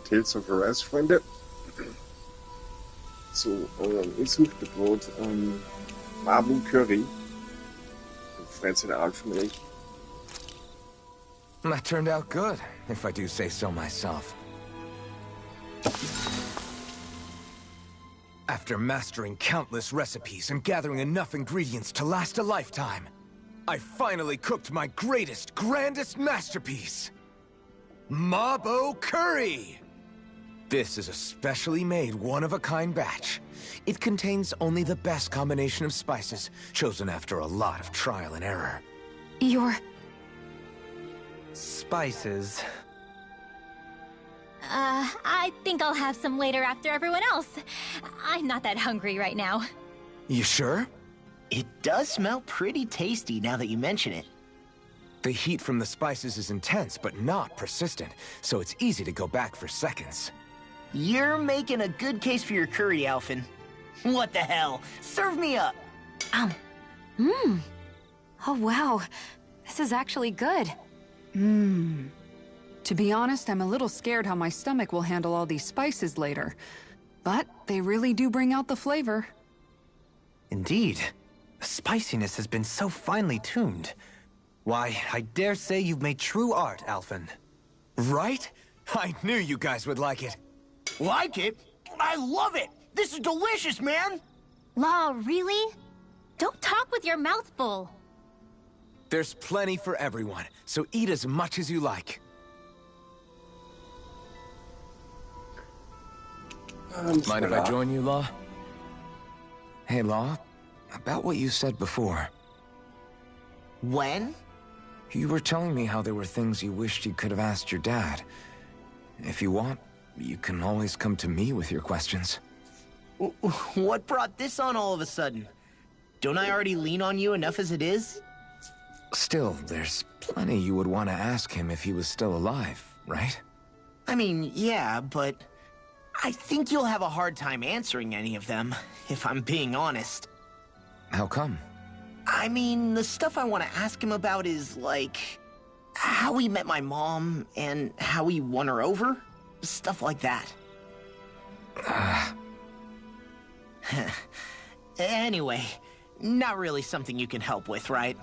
Tales of Arise, Freunde. So, ich suchte Brot Mabu Curry. Fancy the Alpha. That turned out good, if I do say so myself. After mastering countless recipes and gathering enough ingredients to last a lifetime, I finally cooked my greatest, grandest masterpiece! Mabo Curry! This is a specially made, one-of-a-kind batch. It contains only the best combination of spices, chosen after a lot of trial and error. Your... spices. I think I'll have some later after everyone else. I'm not that hungry right now. You sure? It does smell pretty tasty now that you mention it. The heat from the spices is intense, but not persistent, so it's easy to go back for seconds. You're making a good case for your curry, Alphen. What the hell? Serve me up! Oh wow, this is actually good. To be honest, I'm a little scared how my stomach will handle all these spices later. But they really do bring out the flavor. Indeed. The spiciness has been so finely tuned. Why, I dare say you've made true art, Alphen. Right? I knew you guys would like it. Like it? I love it! This is delicious, man! Law, really? Don't talk with your mouth full. There's plenty for everyone, so eat as much as you like. Mind if I join you, Law? Hey, Law, about what you said before. When? You were telling me how there were things you wished you could have asked your dad. If you want, you can always come to me with your questions. What brought this on all of a sudden? Don't I already lean on you enough as it is? Still, there's plenty you would want to ask him if he was still alive, right? I mean, yeah, but I think you'll have a hard time answering any of them, if I'm being honest. How come? I mean, the stuff I want to ask him about is, like, how he met my mom and how he won her over. Stuff like that. Anyway, not really something you can help with, right?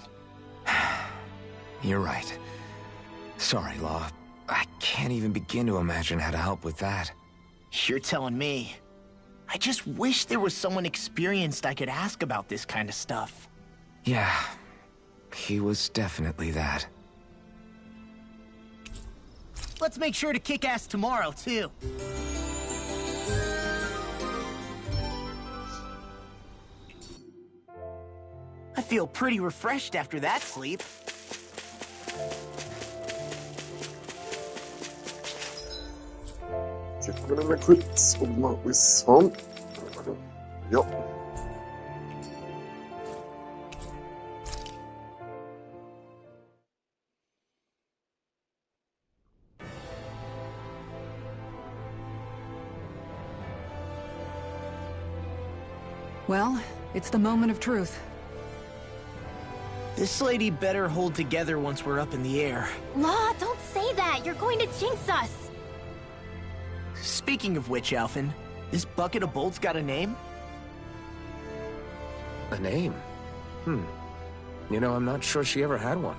You're right. Sorry, Law. I can't even begin to imagine how to help with that. You're telling me. I just wish there was someone experienced I could ask about this kind of stuff. Yeah, he was definitely that. Let's make sure to kick ass tomorrow, too. I feel pretty refreshed after that sleep. Checken wir mal kurz, ob wir alles haben. Ja. Well, it's the moment of truth. This lady better hold together once we're up in the air. Law, don't say that. You're going to jinx us. Speaking of which, Alphen, this bucket of bolts got a name? A name? You know, I'm not sure she ever had one.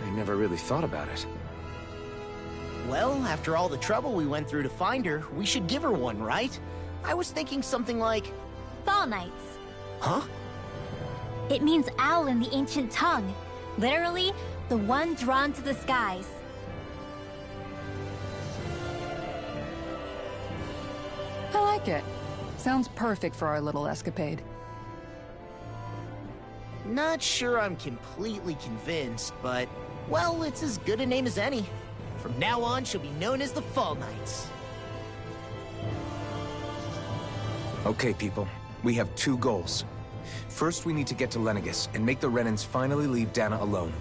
I never really thought about it. Well, after all the trouble we went through to find her, we should give her one, right? I was thinking something like... Fall Knights. Huh? It means owl in the ancient tongue. Literally, the one drawn to the skies. I like it. Sounds perfect for our little escapade. Not sure I'm completely convinced, but... well, it's as good a name as any. From now on, she'll be known as the Fall Knights. Okay, people. We have two goals. First, we need to get to Lenegus and make the Renans finally leave Dana alone.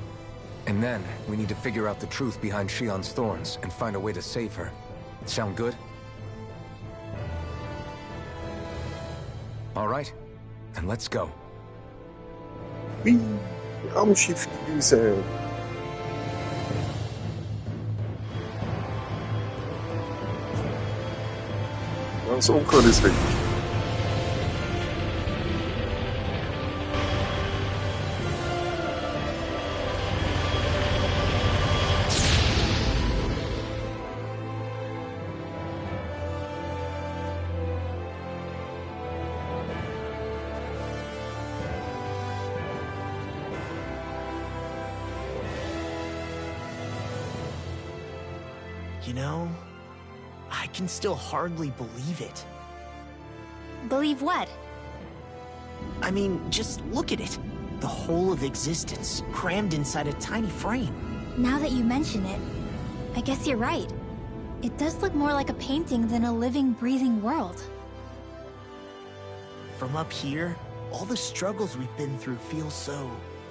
And then, we need to figure out the truth behind Shion's thorns and find a way to save her. Sound good? All right, then let's go. Wie Raumschiff Düse. So unklar deswegen. You know, I can still hardly believe it. Believe what? I mean, just look at it. The whole of existence, crammed inside a tiny frame. Now that you mention it, I guess you're right. It does look more like a painting than a living, breathing world. From up here, all the struggles we've been through feel so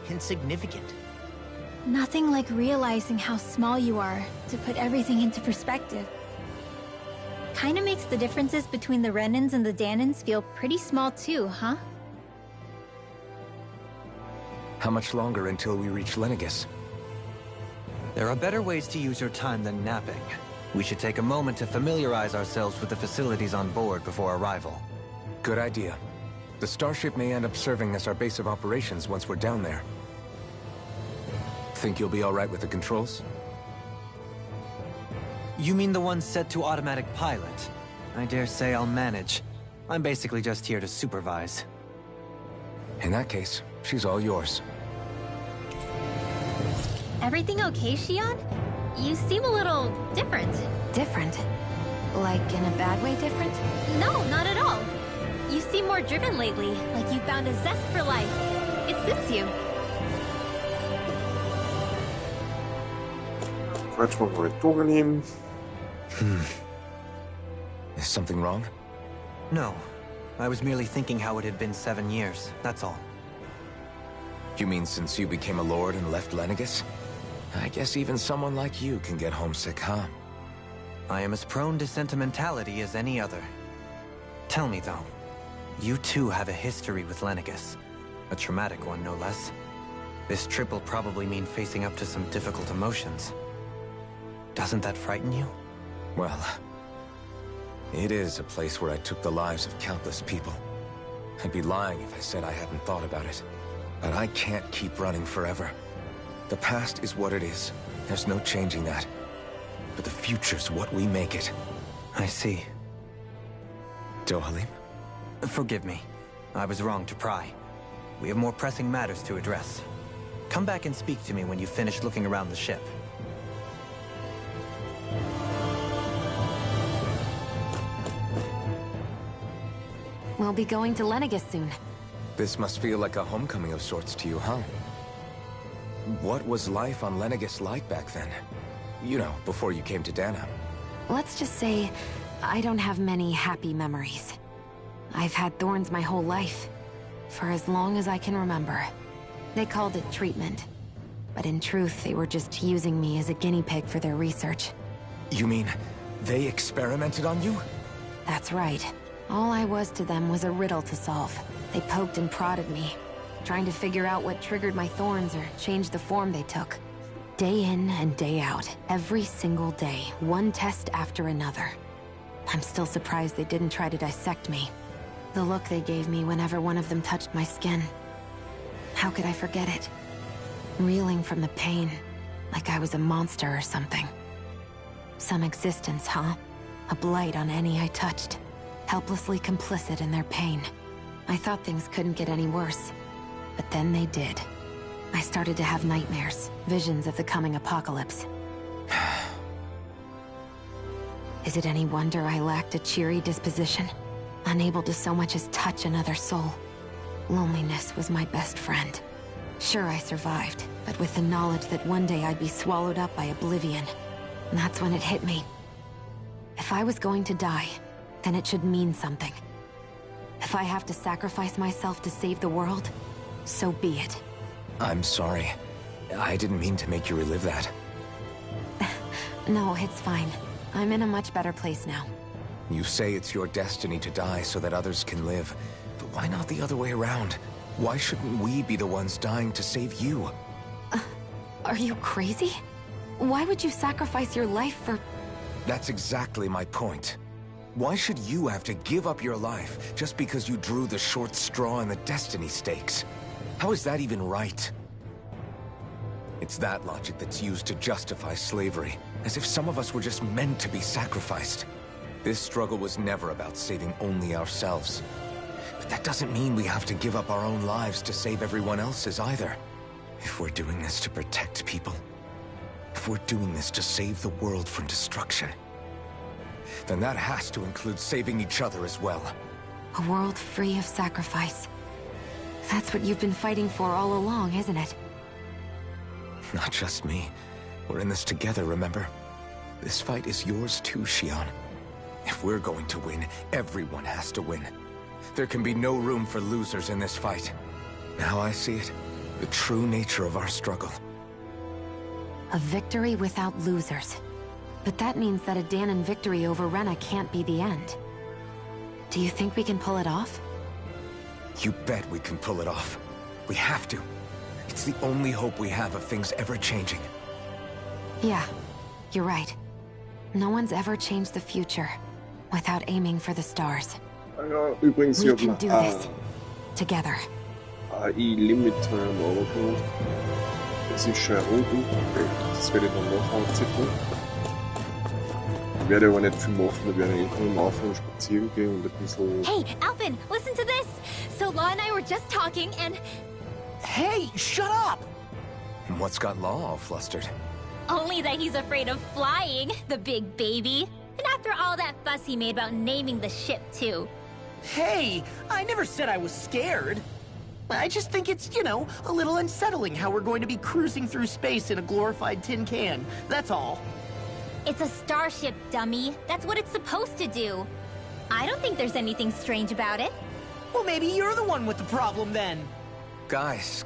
insignificant. Nothing like realizing how small you are to put everything into perspective. Kinda makes the differences between the Renans and the Danans feel pretty small too, huh? How much longer until we reach Lenegus? There are better ways to use your time than napping. We should take a moment to familiarize ourselves with the facilities on board before arrival. Good idea. The starship may end up serving as our base of operations once we're down there. Think you'll be all right with the controls? You mean the one set to automatic pilot? I dare say I'll manage. I'm basically just here to supervise. In that case, she's all yours. Everything okay, Shion? You seem a little different. Different? Like in a bad way different? No, not at all. You seem more driven lately, like you found a zest for life. It suits you. Quatschen mal Korrekturen nehmen. Is something wrong? No. I was merely thinking how it had been 7 years, that's all. You mean since you became a lord and left Lenegus? I guess even someone like you can get homesick, huh? I am as prone to sentimentality as any other. Tell me though, you too have a history with Lenegus. A traumatic one, no less. This trip will probably mean facing up to some difficult emotions. Doesn't that frighten you? Well, it is a place where I took the lives of countless people. I'd be lying if I said I hadn't thought about it. But I can't keep running forever. The past is what it is. There's no changing that. But the future's what we make it. I see. Dohalim? Forgive me. I was wrong to pry. We have more pressing matters to address. Come back and speak to me when you've finished looking around the ship. We'll be going to Lenegus soon. This must feel like a homecoming of sorts to you, huh? What was life on Lenegus like back then? You know, before you came to Dana. Let's just say, I don't have many happy memories. I've had thorns my whole life. For as long as I can remember. They called it treatment. But in truth, they were just using me as a guinea pig for their research. You mean, they experimented on you? That's right. All I was to them was a riddle to solve. They poked and prodded me, trying to figure out what triggered my thorns or changed the form they took. Day in and day out, every single day, one test after another. I'm still surprised they didn't try to dissect me. The look they gave me whenever one of them touched my skin. How could I forget it? Reeling from the pain, like I was a monster or something. Some existence, huh? A blight on any I touched. Helplessly complicit in their pain. I thought things couldn't get any worse. But then they did. I started to have nightmares, visions of the coming apocalypse. Is it any wonder I lacked a cheery disposition? Unable to so much as touch another soul. Loneliness was my best friend. Sure, I survived, but with the knowledge that one day I'd be swallowed up by oblivion. And that's when it hit me. If I was going to die, then it should mean something. If I have to sacrifice myself to save the world, so be it. I'm sorry. I didn't mean to make you relive that. No, it's fine. I'm in a much better place now. You say it's your destiny to die so that others can live. But why not the other way around? Why shouldn't we be the ones dying to save you? Are you crazy? Why would you sacrifice your life for... That's exactly my point. Why should you have to give up your life just because you drew the short straw in the destiny stakes? How is that even right? It's that logic that's used to justify slavery, as if some of us were just meant to be sacrificed. This struggle was never about saving only ourselves. But that doesn't mean we have to give up our own lives to save everyone else's either. If we're doing this to protect people, if we're doing this to save the world from destruction, then that has to include saving each other as well. A world free of sacrifice. That's what you've been fighting for all along, isn't it? Not just me. We're in this together, remember? This fight is yours too, Xion. If we're going to win, everyone has to win. There can be no room for losers in this fight. Now I see it, the true nature of our struggle. A victory without losers. But that means that a Danon victory over Rena can't be the end. Do you think we can pull it off? You bet we can pull it off. We have to. It's the only hope we have of things ever changing. Yeah, you're right. No one's ever changed the future without aiming for the stars. Ja, übrigens, We ich can do this. Together. AI-Limit runtergeholt. Das ist schon unten. Das werde ich dann noch anziehen. Ich werde aber nicht viel machen, ich werde einfach im Anfang spazieren gehen und ein bisschen... Hey, Alvin, listen to this! So Law and I were just talking and... Hey, shut up! What's got Law all flustered? Only that he's afraid of flying, the big baby. And after all that fuss he made about naming the ship, too. Hey, I never said I was scared. I just think it's, you know, a little unsettling how we're going to be cruising through space in a glorified tin can. That's all. It's a starship, dummy. That's what it's supposed to do. I don't think there's anything strange about it. Well, maybe you're the one with the problem then. Guys.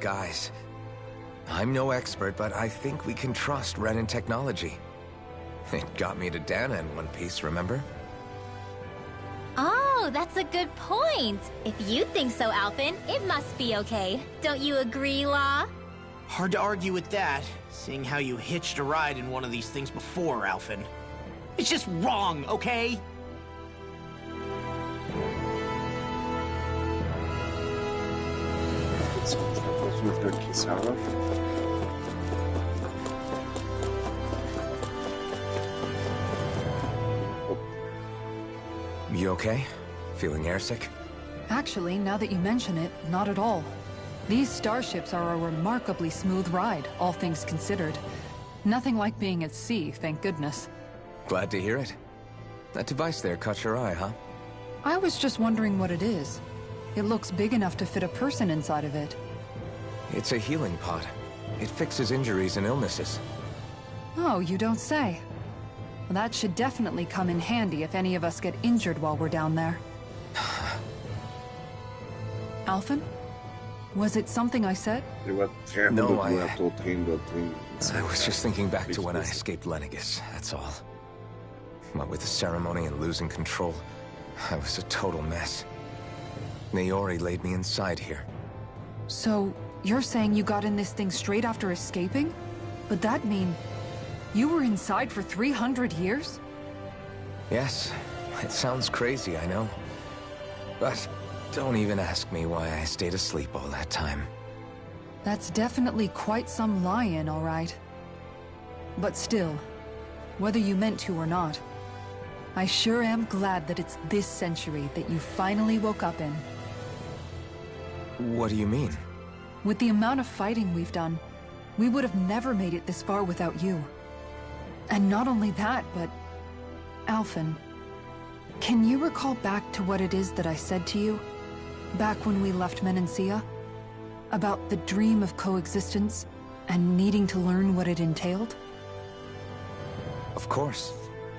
I'm no expert, but I think we can trust Renan technology. It got me to Dana in one piece, remember? Oh, that's a good point. If you think so, Alvin, it must be okay. Don't you agree, Law? Hard to argue with that, seeing how you hitched a ride in one of these things before, Alvin. It's just wrong, okay? Jetzt versucht der Kisara. You okay? Feeling airsick? Actually, now that you mention it, not at all. These starships are a remarkably smooth ride, all things considered. Nothing like being at sea, thank goodness. Glad to hear it. That device there caught your eye, huh? I was just wondering what it is. It looks big enough to fit a person inside of it. It's a healing pod. It fixes injuries and illnesses. Oh, you don't say. Well, that should definitely come in handy if any of us get injured while we're down there. Alphen? Was it something I said? No, I was just thinking back to when I escaped Lenegis, that's all. What with the ceremony and losing control, I was a total mess. Naori laid me inside here. So, you're saying you got in this thing straight after escaping? But that mean... you were inside for 300 years? Yes, it sounds crazy, I know. But don't even ask me why I stayed asleep all that time. That's definitely quite some lie-in, all right. But still, whether you meant to or not, I sure am glad that it's this century that you finally woke up in. What do you mean? With the amount of fighting we've done, we would have never made it this far without you. And not only that, but... Alphen, can you recall back to what it is that I said to you? Back when we left Menancia? About the dream of coexistence, and needing to learn what it entailed? Of course.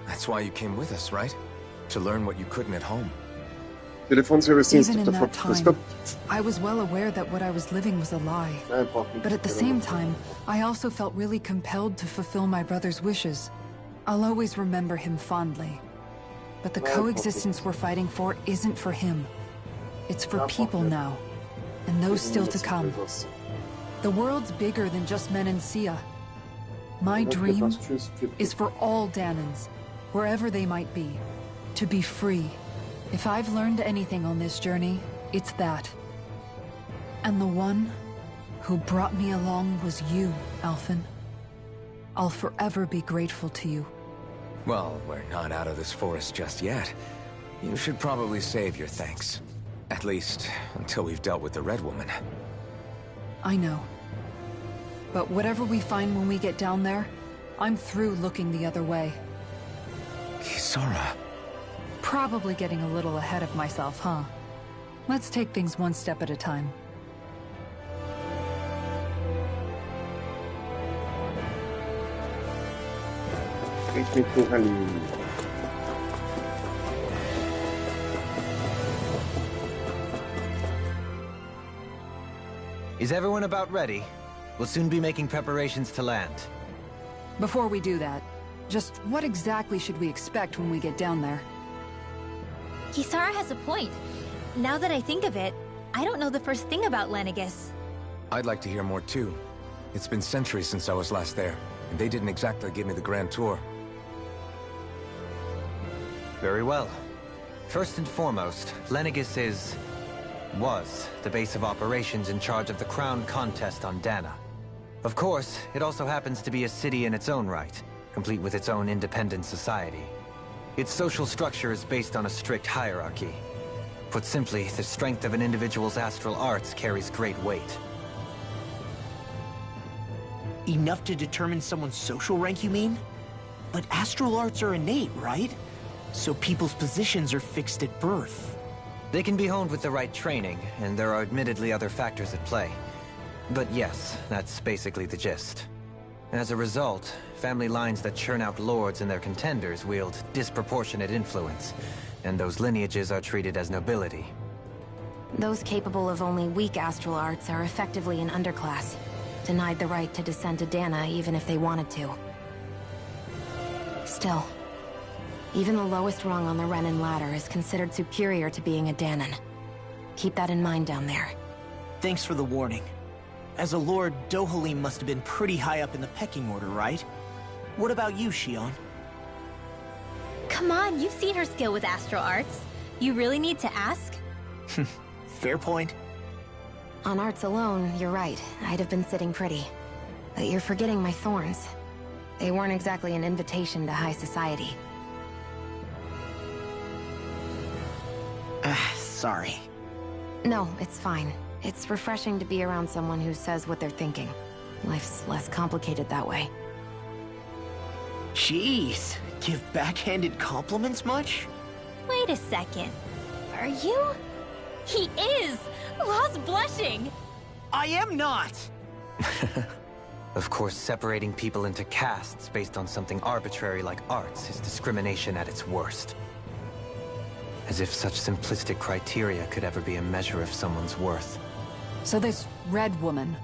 That's why you came with us, right? To learn what you couldn't at home. Even in that time, I was well aware that what I was living was a lie. But at the same time, I also felt really compelled to fulfill my brother's wishes. I'll always remember him fondly. But the coexistence we're fighting for isn't for him. It's for people now, and those still to come. The world's bigger than just Menancia. My dream is for all Danons, wherever they might be, To be free. If I've learned anything on this journey, it's that. And the one who brought me along was you, Alphen. I'll forever be grateful to you. Well, we're not out of this forest just yet. You should probably save your thanks. At least, until we've dealt with the Red Woman. I know. But whatever we find when we get down there, I'm through looking the other way. Kisara. Probably getting a little ahead of myself, huh? Let's take things one step at a time. Is everyone about ready? We'll soon be making preparations to land. Before we do that, just what exactly should we expect when we get down there? Kisara has a point. Now that I think of it, I don't know the first thing about Lenegis. I'd like to hear more too. It's been centuries since I was last there, and they didn't exactly give me the grand tour. Very well. First and foremost, Lenegis was the base of operations in charge of the crown contest on Dana. Of course, it also happens to be a city in its own right, complete with its own independent society. Its social structure is based on a strict hierarchy. Put simply, the strength of an individual's astral arts carries great weight. Enough to determine someone's social rank, you mean? But astral arts are innate, right? So people's positions are fixed at birth. They can be honed with the right training, and there are admittedly other factors at play. But yes, that's basically the gist. As a result, family lines that churn out lords and their contenders wield disproportionate influence, and those lineages are treated as nobility. Those capable of only weak astral arts are effectively an underclass, denied the right to descend to Dana even if they wanted to. Still, even the lowest rung on the Renin ladder is considered superior to being a Danan. Keep that in mind down there. Thanks for the warning. As a lord, Dohalim must have been pretty high up in the pecking order, right? What about you, Shion? Come on, you've seen her skill with astral arts. You really need to ask? Fair point. On arts alone, you're right. I'd have been sitting pretty. But you're forgetting my thorns. They weren't exactly an invitation to high society. Sorry. No, it's fine. It's refreshing to be around someone who says what they're thinking. Life's less complicated that way. Jeez, give backhanded compliments much? Wait a second. Are you? He is! Law's blushing! I am not! Of course, separating people into castes based on something arbitrary like arts is discrimination at its worst. As if such simplistic criteria could ever be a measure of someone's worth. So this Red Woman,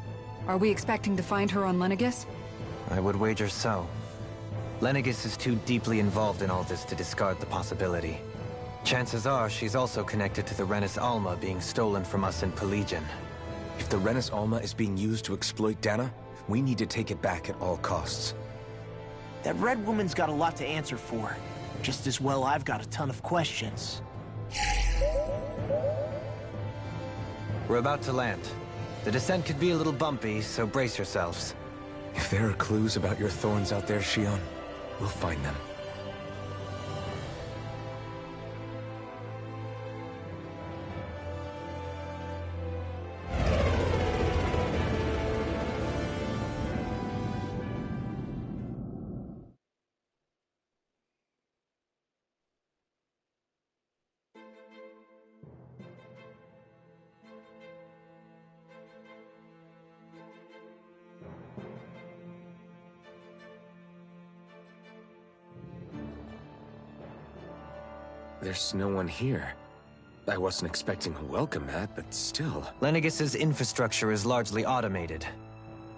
are we expecting to find her on Lenegis? I would wager so. Lenegis is too deeply involved in all this to discard the possibility. Chances are she's also connected to the Renis Alma being stolen from us in Pelegion. If the Renis Alma is being used to exploit Dana, we need to take it back at all costs. That Red Woman's got a lot to answer for. Just as well I've got a ton of questions. We're about to land. The descent could be a little bumpy, so brace yourselves. If there are clues about your thorns out there, Shion, we'll find them. There's no one here. I wasn't expecting a welcome mat, but still. Lenegis's infrastructure is largely automated.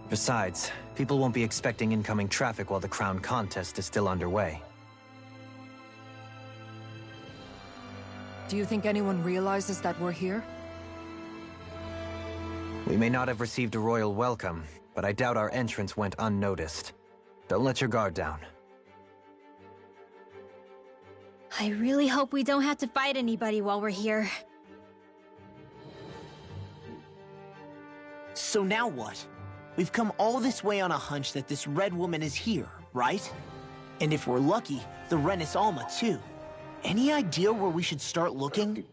Besides, people won't be expecting incoming traffic while the crown contest is still underway. Do you think anyone realizes that we're here? We may not have received a royal welcome, but I doubt our entrance went unnoticed. Don't let your guard down. I really hope we don't have to fight anybody while we're here. So now what? We've come all this way on a hunch that this red woman is here, right? And if we're lucky, the Renis Alma too. Any idea where we should start looking?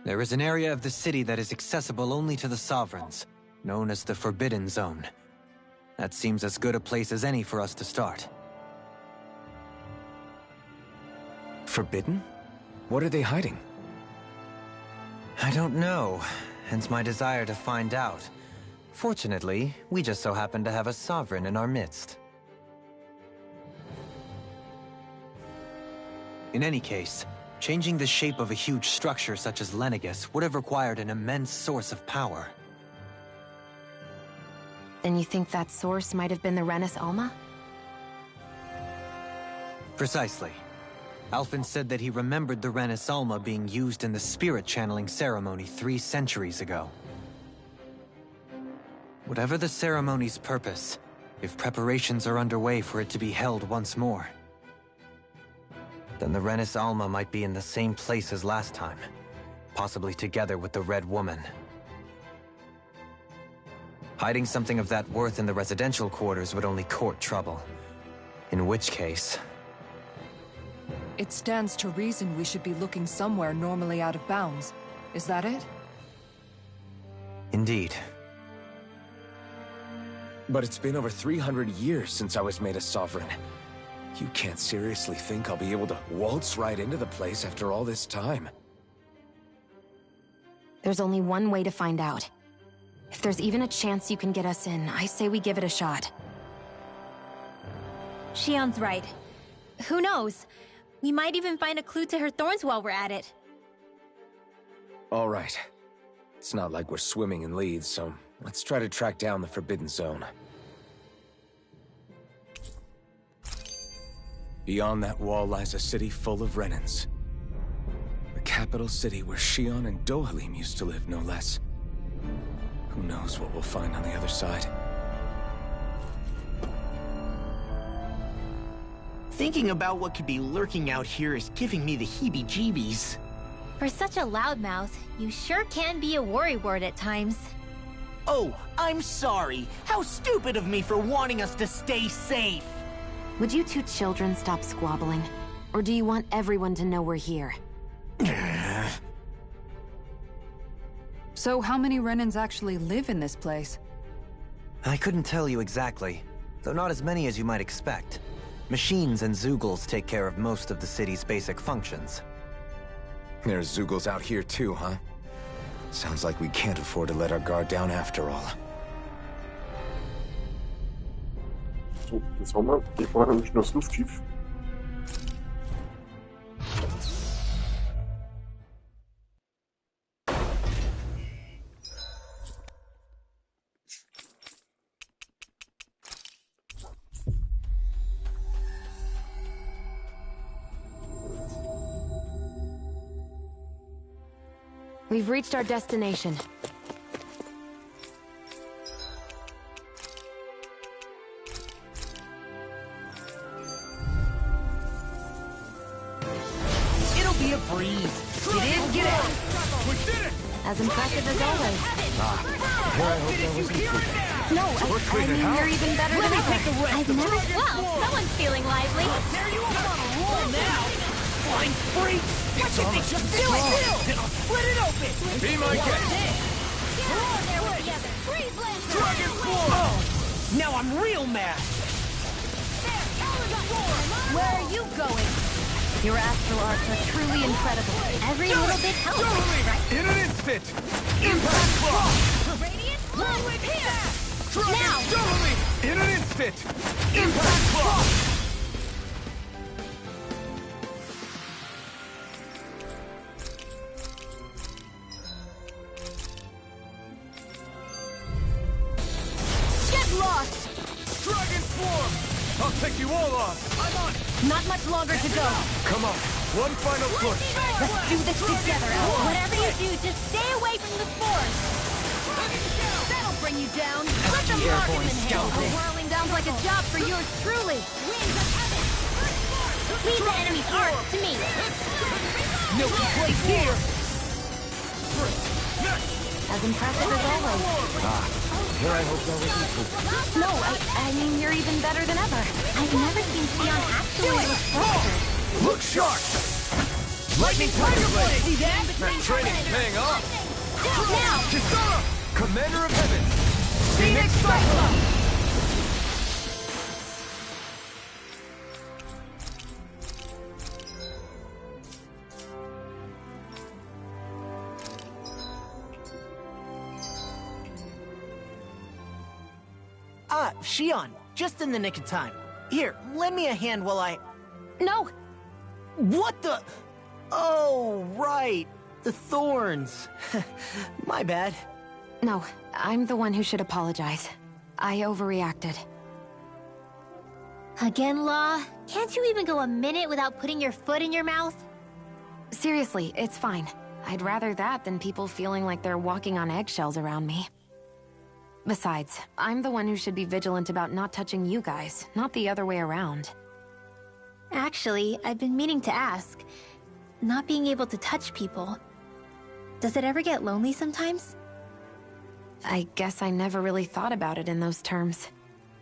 There is an area of the city that is accessible only to the Sovereigns, known as the Forbidden Zone. That seems as good a place as any for us to start. Forbidden? What are they hiding? I don't know, hence my desire to find out. Fortunately, we just so happen to have a Sovereign in our midst. In any case, changing the shape of a huge structure such as Lenegis would have required an immense source of power. Then you think that source might have been the Renis Alma? Precisely. Alphen said that he remembered the Renis Alma being used in the spirit channeling ceremony 3 centuries ago. Whatever the ceremony's purpose, if preparations are underway for it to be held once more, then the Renis Alma might be in the same place as last time, possibly together with the Red Woman. Hiding something of that worth in the residential quarters would only court trouble. In which case... It stands to reason we should be looking somewhere normally out of bounds. Is that it? Indeed. But it's been over 300 years since I was made a Sovereign. You can't seriously think I'll be able to waltz right into the place after all this time. There's only one way to find out. If there's even a chance you can get us in, I say we give it a shot. Shion's right. Who knows? We might even find a clue to her thorns while we're at it. All right. It's not like we're swimming in leads, so let's try to track down the Forbidden Zone. Beyond that wall lies a city full of Renins. The capital city where Shion and Dohalim used to live, no less. Who knows what we'll find on the other side? Thinking about what could be lurking out here is giving me the heebie-jeebies. For such a loudmouth, you sure can be a worrywart at times. Oh, I'm sorry. How stupid of me for wanting us to stay safe. Would you two children stop squabbling? Or do you want everyone to know we're here? So how many Renins actually live in this place? I couldn't tell you exactly, though not as many as you might expect. Machines and Zeugles take care of most of the city's basic functions. There's Zeugles out here too, huh? Sounds like we can't afford to let our guard down after all. So, das haben wir. Ich war nämlich nur das Luftschiff. We've reached our destination. It'll be a breeze. Get in, get out. We did it! As impressive as always. Here I hope that wasn't too No, I mean, you're even better than ever. I've never... Wow, someone's feeling lively. There you are on a roll now. Flying freak. What you think? Just do it. Then I'll split it open. Be my guest! Get on there with the other. Freeze Lancer! Dragon Form! Oh, now I'm real mad. Where are you going? Your astral arts are truly incredible. Every little bit helps, right? In an instant! Impact Claw! Radiant Blood! Here! Dragon Now! Doubly! In an instant! Impact Claw! Get lost! Dragon Form! I'll take you all on! I'm on it! Not much longer to go. Come on, one final push! Let's do this together, Al. Whatever you do, just stay away from the force! That'll bring you down! Let the airborne Marksman handle scoundrel. it! Whirling sounds like a job for yours truly! Winds of heaven! Leave the enemy's arc to me! No place here! As impressive as always. Here I hope they'll equal. No, I mean, you're even better than ever. I've never seen Sion actually look flustered. Look sharp! Lightning Tiger Blade! See that? That training's paying off! Now! Kisara! Commander of Heaven! Phoenix Cyclone! Xion, just in the nick of time. Here, lend me a hand while I... No! What the... Oh, right. The thorns. My bad. No, I'm the one who should apologize. I overreacted. Again, Law? Can't you even go a minute without putting your foot in your mouth? Seriously, it's fine. I'd rather that than people feeling like they're walking on eggshells around me. Besides, I'm the one who should be vigilant about not touching you guys, not the other way around. Actually, I've been meaning to ask. Not being able to touch people, does it ever get lonely sometimes? I guess I never really thought about it in those terms.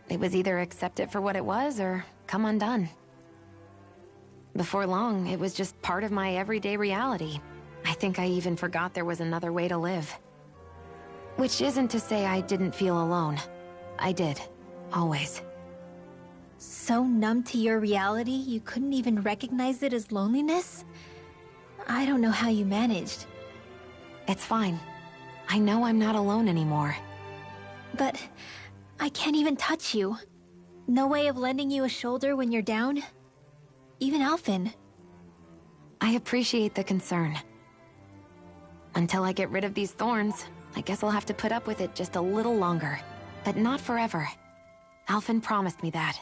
It was either accept it for what it was, or come undone. Before long, it was just part of my everyday reality. I think I even forgot there was another way to live. Which isn't to say I didn't feel alone. I did. Always. So numb to your reality, you couldn't even recognize it as loneliness? I don't know how you managed. It's fine. I know I'm not alone anymore. But I can't even touch you. No way of lending you a shoulder when you're down? Even Alphen. I appreciate the concern. Until I get rid of these thorns, I guess I'll have to put up with it just a little longer. But not forever. Alphen promised me that.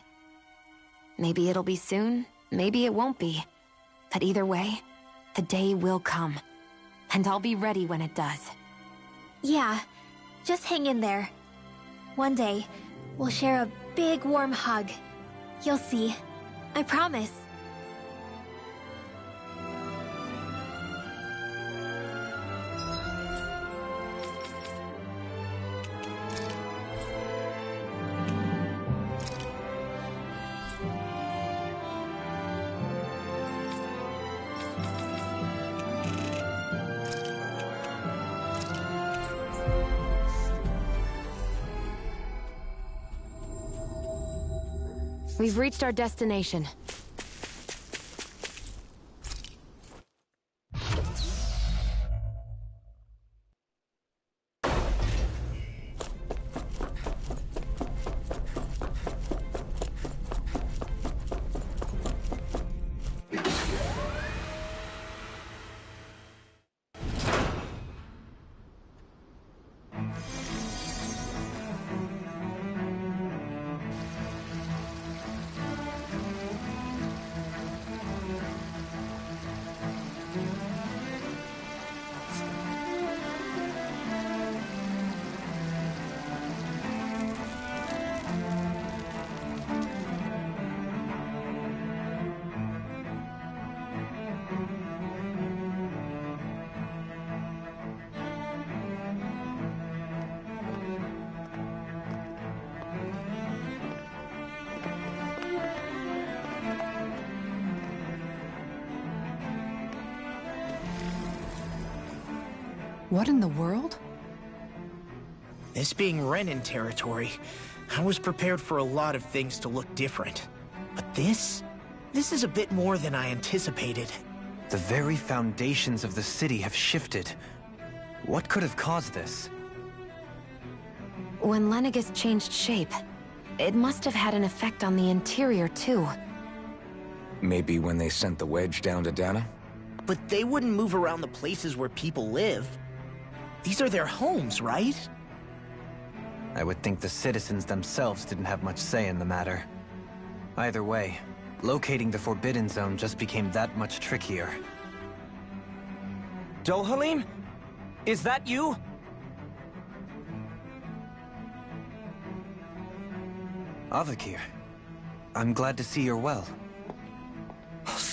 Maybe it'll be soon, maybe it won't be. But either way, the day will come. And I'll be ready when it does. Yeah, just hang in there. One day, we'll share a big warm hug. You'll see. I promise. We've reached our destination. What in the world? This being Renin territory, I was prepared for a lot of things to look different. But this is a bit more than I anticipated. The very foundations of the city have shifted. What could have caused this? When Lenegis changed shape, it must have had an effect on the interior too. Maybe when they sent the wedge down to Dana? But they wouldn't move around the places where people live. These are their homes, right? I would think the citizens themselves didn't have much say in the matter. Either way, locating the Forbidden Zone just became that much trickier. Dohalim? Is that you? Avakir, I'm glad to see you're well.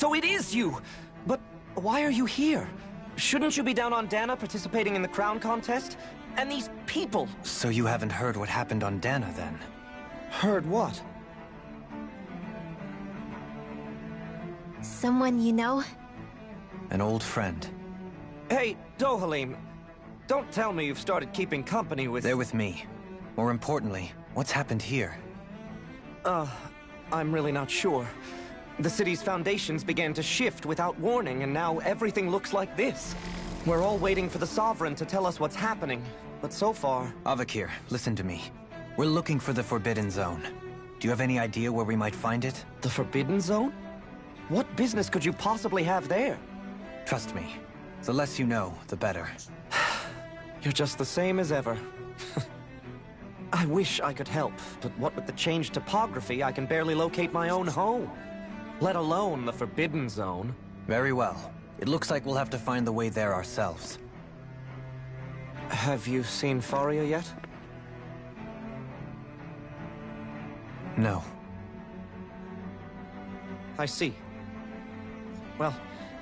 So it is you! But why are you here? Shouldn't you be down on Dana participating in the crown contest? And these people... So you haven't heard what happened on Dana, then? Heard what? Someone you know? An old friend. Hey, Dohalim, don't tell me you've started keeping company with... They're with me. More importantly, what's happened here? I'm really not sure. The city's foundations began to shift without warning, and now everything looks like this. We're all waiting for the Sovereign to tell us what's happening, but so far... Avakir, listen to me. We're looking for the Forbidden Zone. Do you have any idea where we might find it? The Forbidden Zone? What business could you possibly have there? Trust me. The less you know, the better. You're just the same as ever. I wish I could help, but what with the changed topography, I can barely locate my own home. Let alone the Forbidden Zone. Very well. It looks like we'll have to find the way there ourselves. Have you seen Faria yet? No. I see. Well,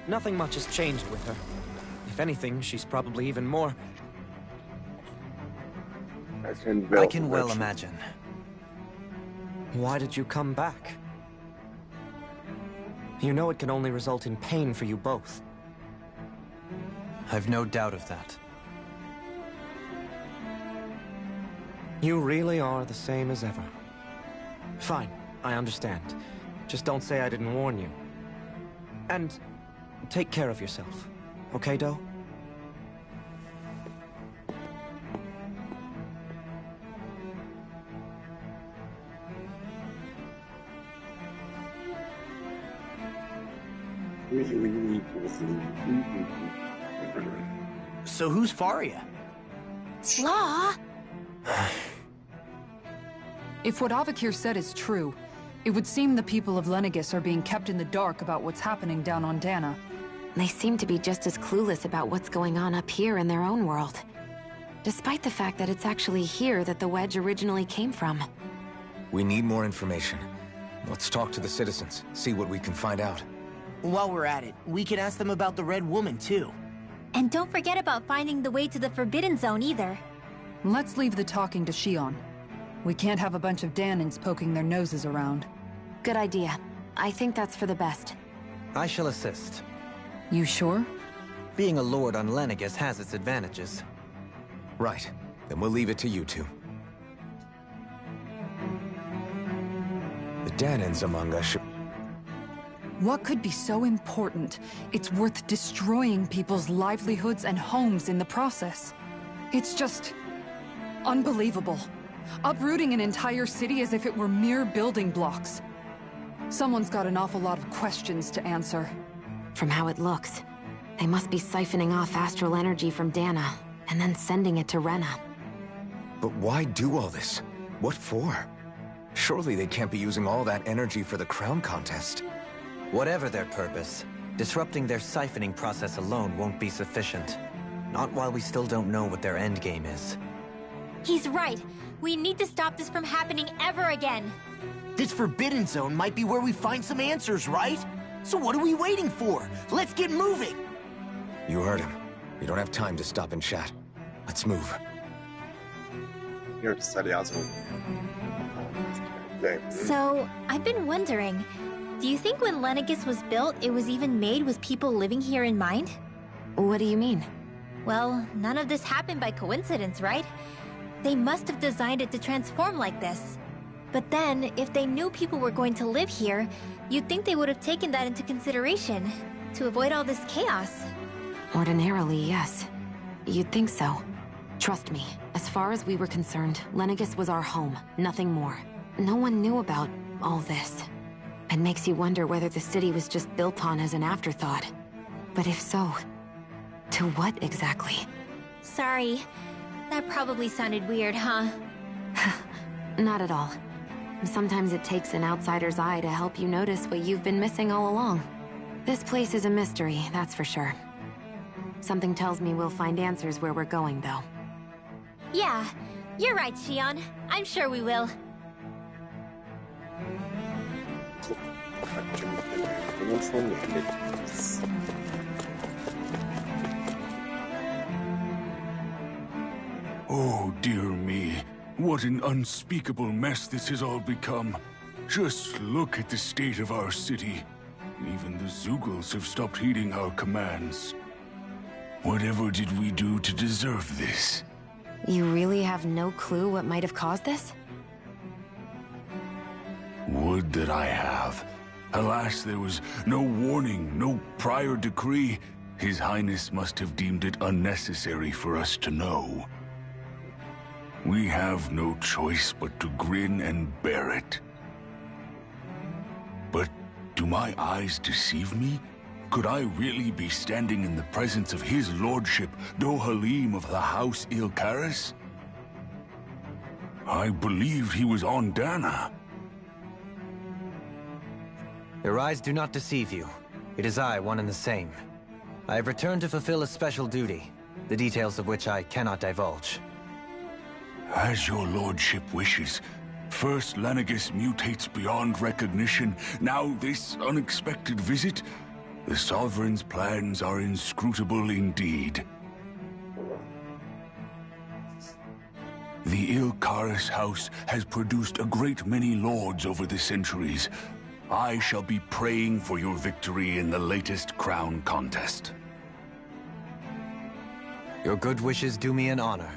nothing much has changed with her. If anything, she's probably even more... I can well imagine. Why did you come back? You know it can only result in pain for you both. I've no doubt of that. You really are the same as ever. Fine, I understand. Just don't say I didn't warn you. And take care of yourself. Okay, Doe? So who's Faria? Law? If what Avakir said is true, it would seem the people of Lenegis are being kept in the dark about what's happening down on Dana. They seem to be just as clueless about what's going on up here in their own world. Despite the fact that it's actually here that the wedge originally came from. We need more information. Let's talk to the citizens, see what we can find out. While we're at it, we could ask them about the Red Woman, too. And don't forget about finding the way to the Forbidden Zone either. Let's leave the talking to Shion. We can't have a bunch of Danins poking their noses around. Good idea. I think that's for the best. I shall assist. You sure? Being a lord on Lenegis has its advantages. Right. Then we'll leave it to you two. The Danins among us should... What could be so important? It's worth destroying people's livelihoods and homes in the process. It's just... unbelievable. Uprooting an entire city as if it were mere building blocks. Someone's got an awful lot of questions to answer. From how it looks, they must be siphoning off astral energy from Dana, and then sending it to Rena. But why do all this? What for? Surely they can't be using all that energy for the crown contest. Whatever their purpose, disrupting their siphoning process alone won't be sufficient. Not while we still don't know what their endgame is. He's right. We need to stop this from happening ever again. This Forbidden Zone might be where we find some answers, right? So what are we waiting for? Let's get moving! You heard him. We don't have time to stop and chat. Let's move. So, I've been wondering, do you think when Lenegis was built, it was even made with people living here in mind? What do you mean? Well, none of this happened by coincidence, right? They must have designed it to transform like this. But then, if they knew people were going to live here, you'd think they would have taken that into consideration, to avoid all this chaos. Ordinarily, yes. You'd think so. Trust me, as far as we were concerned, Lenegis was our home, nothing more. No one knew about all this. It makes you wonder whether the city was just built on as an afterthought. But if so, to what exactly? Sorry. That probably sounded weird, huh? Not at all. Sometimes it takes an outsider's eye to help you notice what you've been missing all along. This place is a mystery, that's for sure. Something tells me we'll find answers where we're going, though. Yeah, you're right, Shion. I'm sure we will. Wohnung von Alex. Oh, dear me. What an unspeakable mess this has all become. Just look at the state of our city. Even the Zeugles have stopped heeding our commands. Whatever did we do to deserve this? You really have no clue what might have caused this? Would that I have. Alas, there was no warning, no prior decree. His Highness must have deemed it unnecessary for us to know. We have no choice but to grin and bear it. But do my eyes deceive me? Could I really be standing in the presence of his lordship, Dohalim of the House Ilkaris? I believed he was on Dana. Your eyes do not deceive you. It is I, one and the same. I have returned to fulfill a special duty, the details of which I cannot divulge. As your lordship wishes. First Lenegis mutates beyond recognition, now this unexpected visit. The Sovereign's plans are inscrutable indeed. The Ilkaris house has produced a great many lords over the centuries. I shall be praying for your victory in the latest crown contest. Your good wishes do me an honor.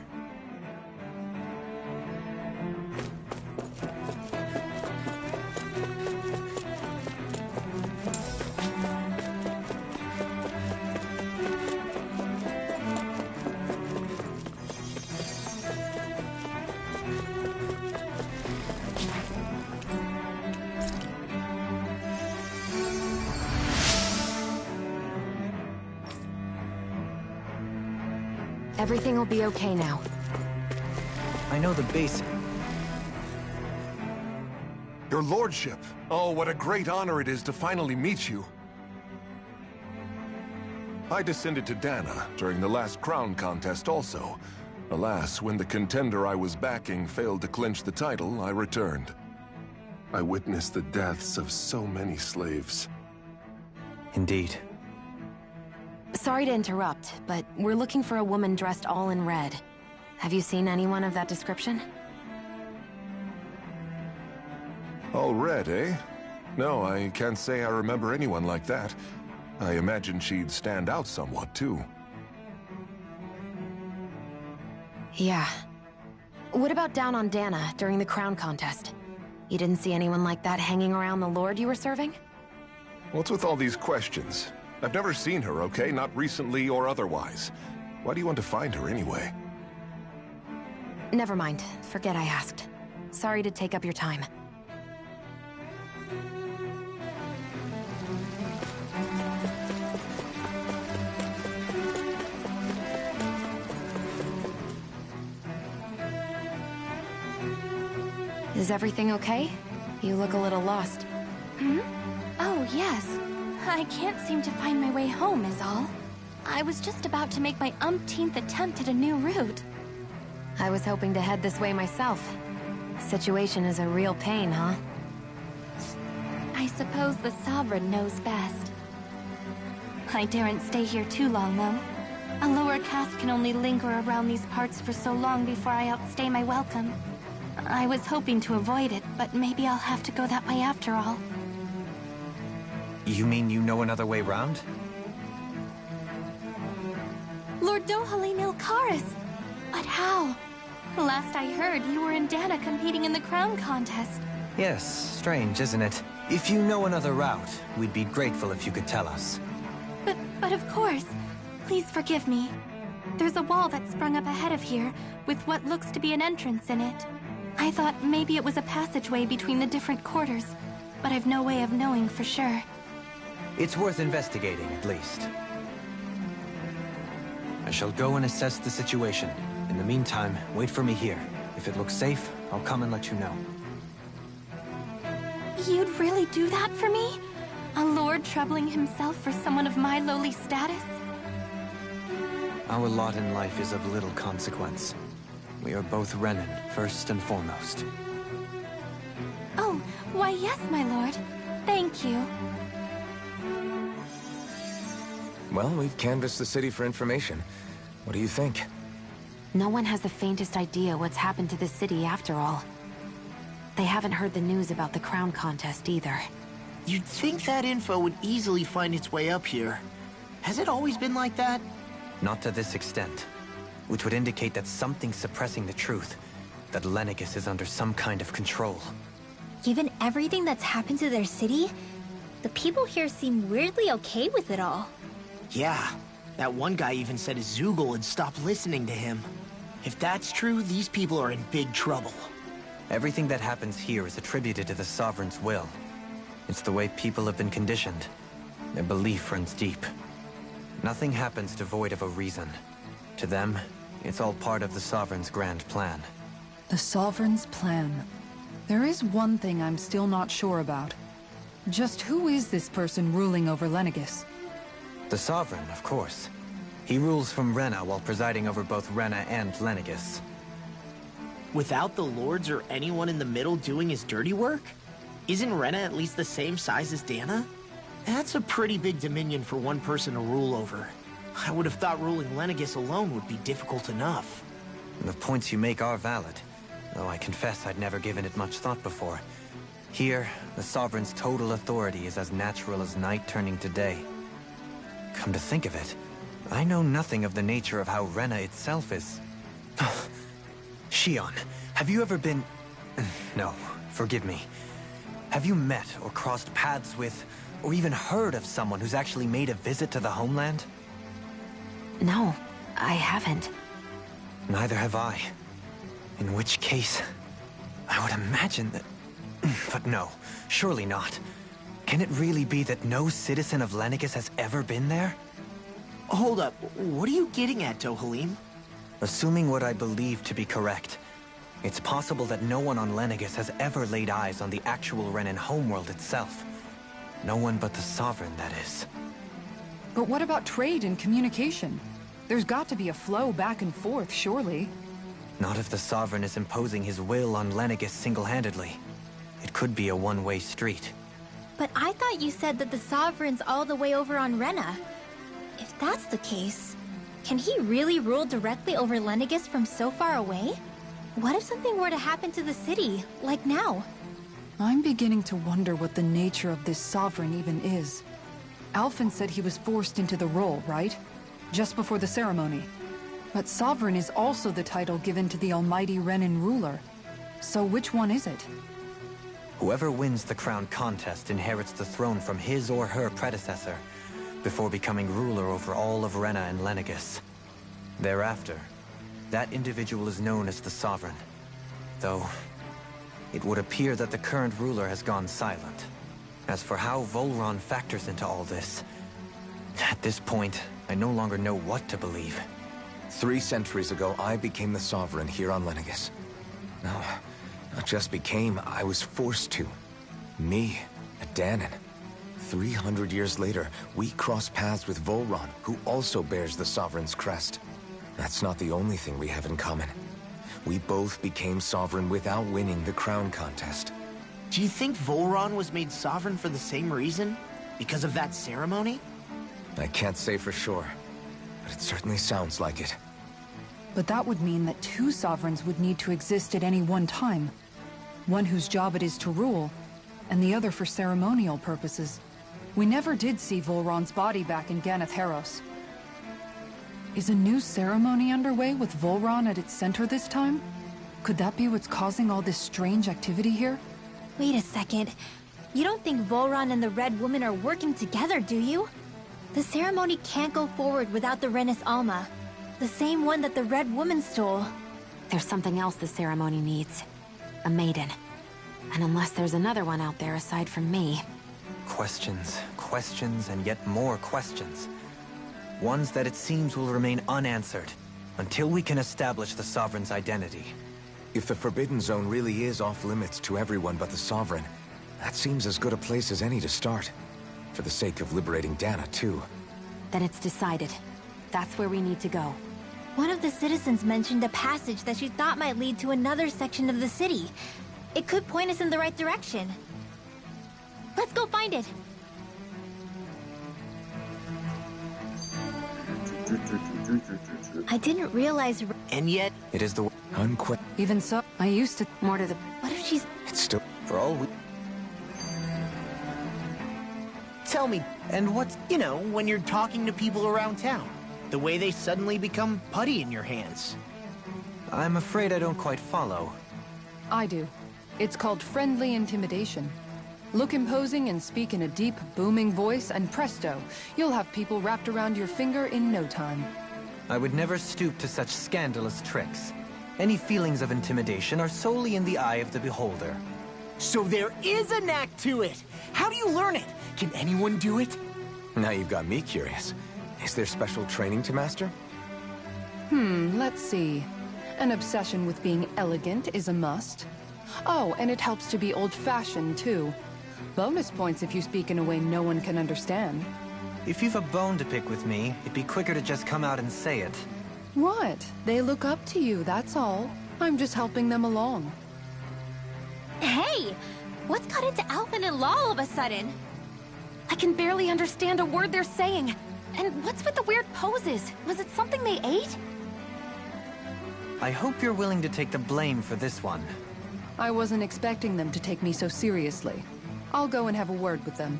Everything will be okay now. I know the basic. Your lordship! Oh, what a great honor it is to finally meet you. I descended to Dana during the last crown contest also. Alas, when the contender I was backing failed to clinch the title, I returned. I witnessed the deaths of so many slaves. Indeed. Sorry to interrupt, but we're looking for a woman dressed all in red. Have you seen anyone of that description? All red, eh? No, I can't say I remember anyone like that. I imagine she'd stand out somewhat, too. Yeah. What about down on Dana during the crown contest? You didn't see anyone like that hanging around the lord you were serving? What's with all these questions? I've never seen her, okay? Not recently or otherwise. Why do you want to find her anyway? Never mind. Forget I asked. Sorry to take up your time. Is everything okay? You look a little lost. Hmm? Oh, yes. I can't seem to find my way home, is all. I was just about to make my umpteenth attempt at a new route. I was hoping to head this way myself. Situation is a real pain, huh? I suppose the Sovereign knows best. I daren't stay here too long, though. A lower caste can only linger around these parts for so long before I outstay my welcome. I was hoping to avoid it, but maybe I'll have to go that way after all. You mean you know another way round? Lord Dohalim Ilkaris! But how? Last I heard, you were in Dana competing in the crown contest. Yes, strange, isn't it? If you know another route, we'd be grateful if you could tell us. But of course. Please forgive me. There's a wall that sprung up ahead of here, with what looks to be an entrance in it. I thought maybe it was a passageway between the different quarters, but I've no way of knowing for sure. It's worth investigating, at least. I shall go and assess the situation. In the meantime, wait for me here. If it looks safe, I'll come and let you know. You'd really do that for me? A lord troubling himself for someone of my lowly status? Our lot in life is of little consequence. We are both Renan, first and foremost. Oh, why yes, my lord. Thank you. Well, we've canvassed the city for information. What do you think? No one has the faintest idea what's happened to the city after all. They haven't heard the news about the crown contest either. You'd think that info would easily find its way up here. Has it always been like that? Not to this extent. Which would indicate that something's suppressing the truth. That Lenegis is under some kind of control. Given everything that's happened to their city, the people here seem weirdly okay with it all. Yeah, that one guy even said his Zoogle had stopped listening to him. If that's true, these people are in big trouble. Everything that happens here is attributed to the Sovereign's will. It's the way people have been conditioned. Their belief runs deep. Nothing happens devoid of a reason. To them, it's all part of the Sovereign's grand plan. The Sovereign's plan. There is one thing I'm still not sure about. Just who is this person ruling over Lenegis? The Sovereign, of course. He rules from Rena while presiding over both Rena and Lenegis. Without the lords or anyone in the middle doing his dirty work? Isn't Rena at least the same size as Dana? That's a pretty big dominion for one person to rule over. I would have thought ruling Lenegis alone would be difficult enough. The points you make are valid, though I confess I'd never given it much thought before. Here, the Sovereign's total authority is as natural as night turning to day. Come to think of it, I know nothing of the nature of how Rena itself is. Shion, have you ever been... No, forgive me. Have you met or crossed paths with, or even heard of someone who's actually made a visit to the homeland? No, I haven't. Neither have I. In which case, I would imagine that... But no, surely not. Can it really be that no citizen of Lenegis has ever been there? Hold up, what are you getting at, Dohalim? Assuming what I believe to be correct, it's possible that no one on Lenegis has ever laid eyes on the actual Renan homeworld itself. No one but the Sovereign, that is. But what about trade and communication? There's got to be a flow back and forth, surely. Not if the Sovereign is imposing his will on Lenegis single-handedly. It could be a one-way street. But I thought you said that the Sovereign's all the way over on Rena. If that's the case, can he really rule directly over Lenegis from so far away? What if something were to happen to the city, like now? I'm beginning to wonder what the nature of this Sovereign even is. Alphen said he was forced into the role, right? Just before the ceremony. But Sovereign is also the title given to the almighty Renan ruler. So which one is it? Whoever wins the crown contest inherits the throne from his or her predecessor, before becoming ruler over all of Rena and Lenegis. Thereafter, that individual is known as the Sovereign. Though, it would appear that the current ruler has gone silent. As for how Volron factors into all this, at this point, I no longer know what to believe. 3 centuries ago, I became the Sovereign here on Lenegis. No, not just became, I was forced to. Me, a Danon. 300 years later, we cross paths with Volron, who also bears the Sovereign's crest. That's not the only thing we have in common. We both became Sovereign without winning the crown contest. Do you think Volron was made Sovereign for the same reason? Because of that ceremony? I can't say for sure, but it certainly sounds like it. But that would mean that 2 Sovereigns would need to exist at any one time. One whose job it is to rule, and the other for ceremonial purposes. We never did see Volron's body back in Ganath Haros. Is a new ceremony underway with Volron at its center this time? Could that be what's causing all this strange activity here? Wait a second. You don't think Volron and the Red Woman are working together, do you? The ceremony can't go forward without the Renis Alma. The same one that the Red Woman stole. There's something else the ceremony needs. A maiden. And unless there's another one out there aside from me... Questions, questions, and yet more questions. Ones that it seems will remain unanswered, until we can establish the Sovereign's identity. If the Forbidden Zone really is off-limits to everyone but the Sovereign, that seems as good a place as any to start. For the sake of liberating Dana, too. Then it's decided. That's where we need to go. One of the citizens mentioned a passage that she thought might lead to another section of the city. It could point us in the right direction. Let's go find it! I didn't realize... And yet... It is the unquit. Even so, I used to... More to the... What if she's... It's still... for all we... Tell me, and what's, you know, when you're talking to people around town? The way they suddenly become putty in your hands. I'm afraid I don't quite follow. I do. It's called friendly intimidation. Look imposing and speak in a deep, booming voice, and presto, you'll have people wrapped around your finger in no time. I would never stoop to such scandalous tricks. Any feelings of intimidation are solely in the eye of the beholder. So there is a knack to it! How do you learn it? Can anyone do it? Now you've got me curious. Is there special training to master? Let's see. An obsession with being elegant is a must. Oh, and it helps to be old-fashioned, too. Bonus points if you speak in a way no one can understand. If you've a bone to pick with me, it'd be quicker to just come out and say it. What? They look up to you, that's all. I'm just helping them along. Hey! What's got into Alvin and Law all of a sudden? I can barely understand a word they're saying. And what's with the weird poses? Was it something they ate? I hope you're willing to take the blame for this one. I wasn't expecting them to take me so seriously. I'll go and have a word with them.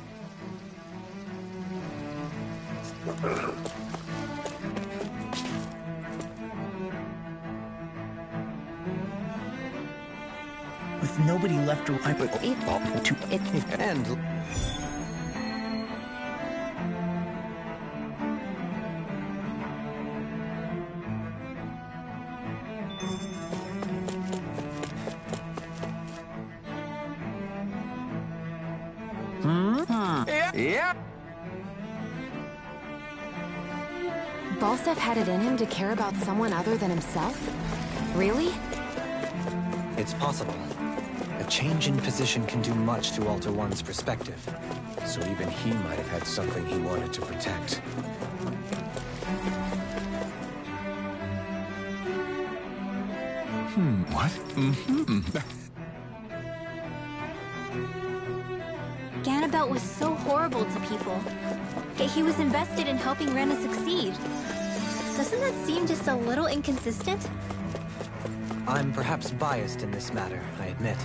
With nobody left to... And... Yeah. Balsef had it in him to care about someone other than himself? Really? It's possible. A change in position can do much to alter one's perspective. So even he might have had something he wanted to protect. What? Ganabelt was so horrible to people. Yet he was invested in helping Rena succeed. Doesn't that seem just a little inconsistent? I'm perhaps biased in this matter, I admit.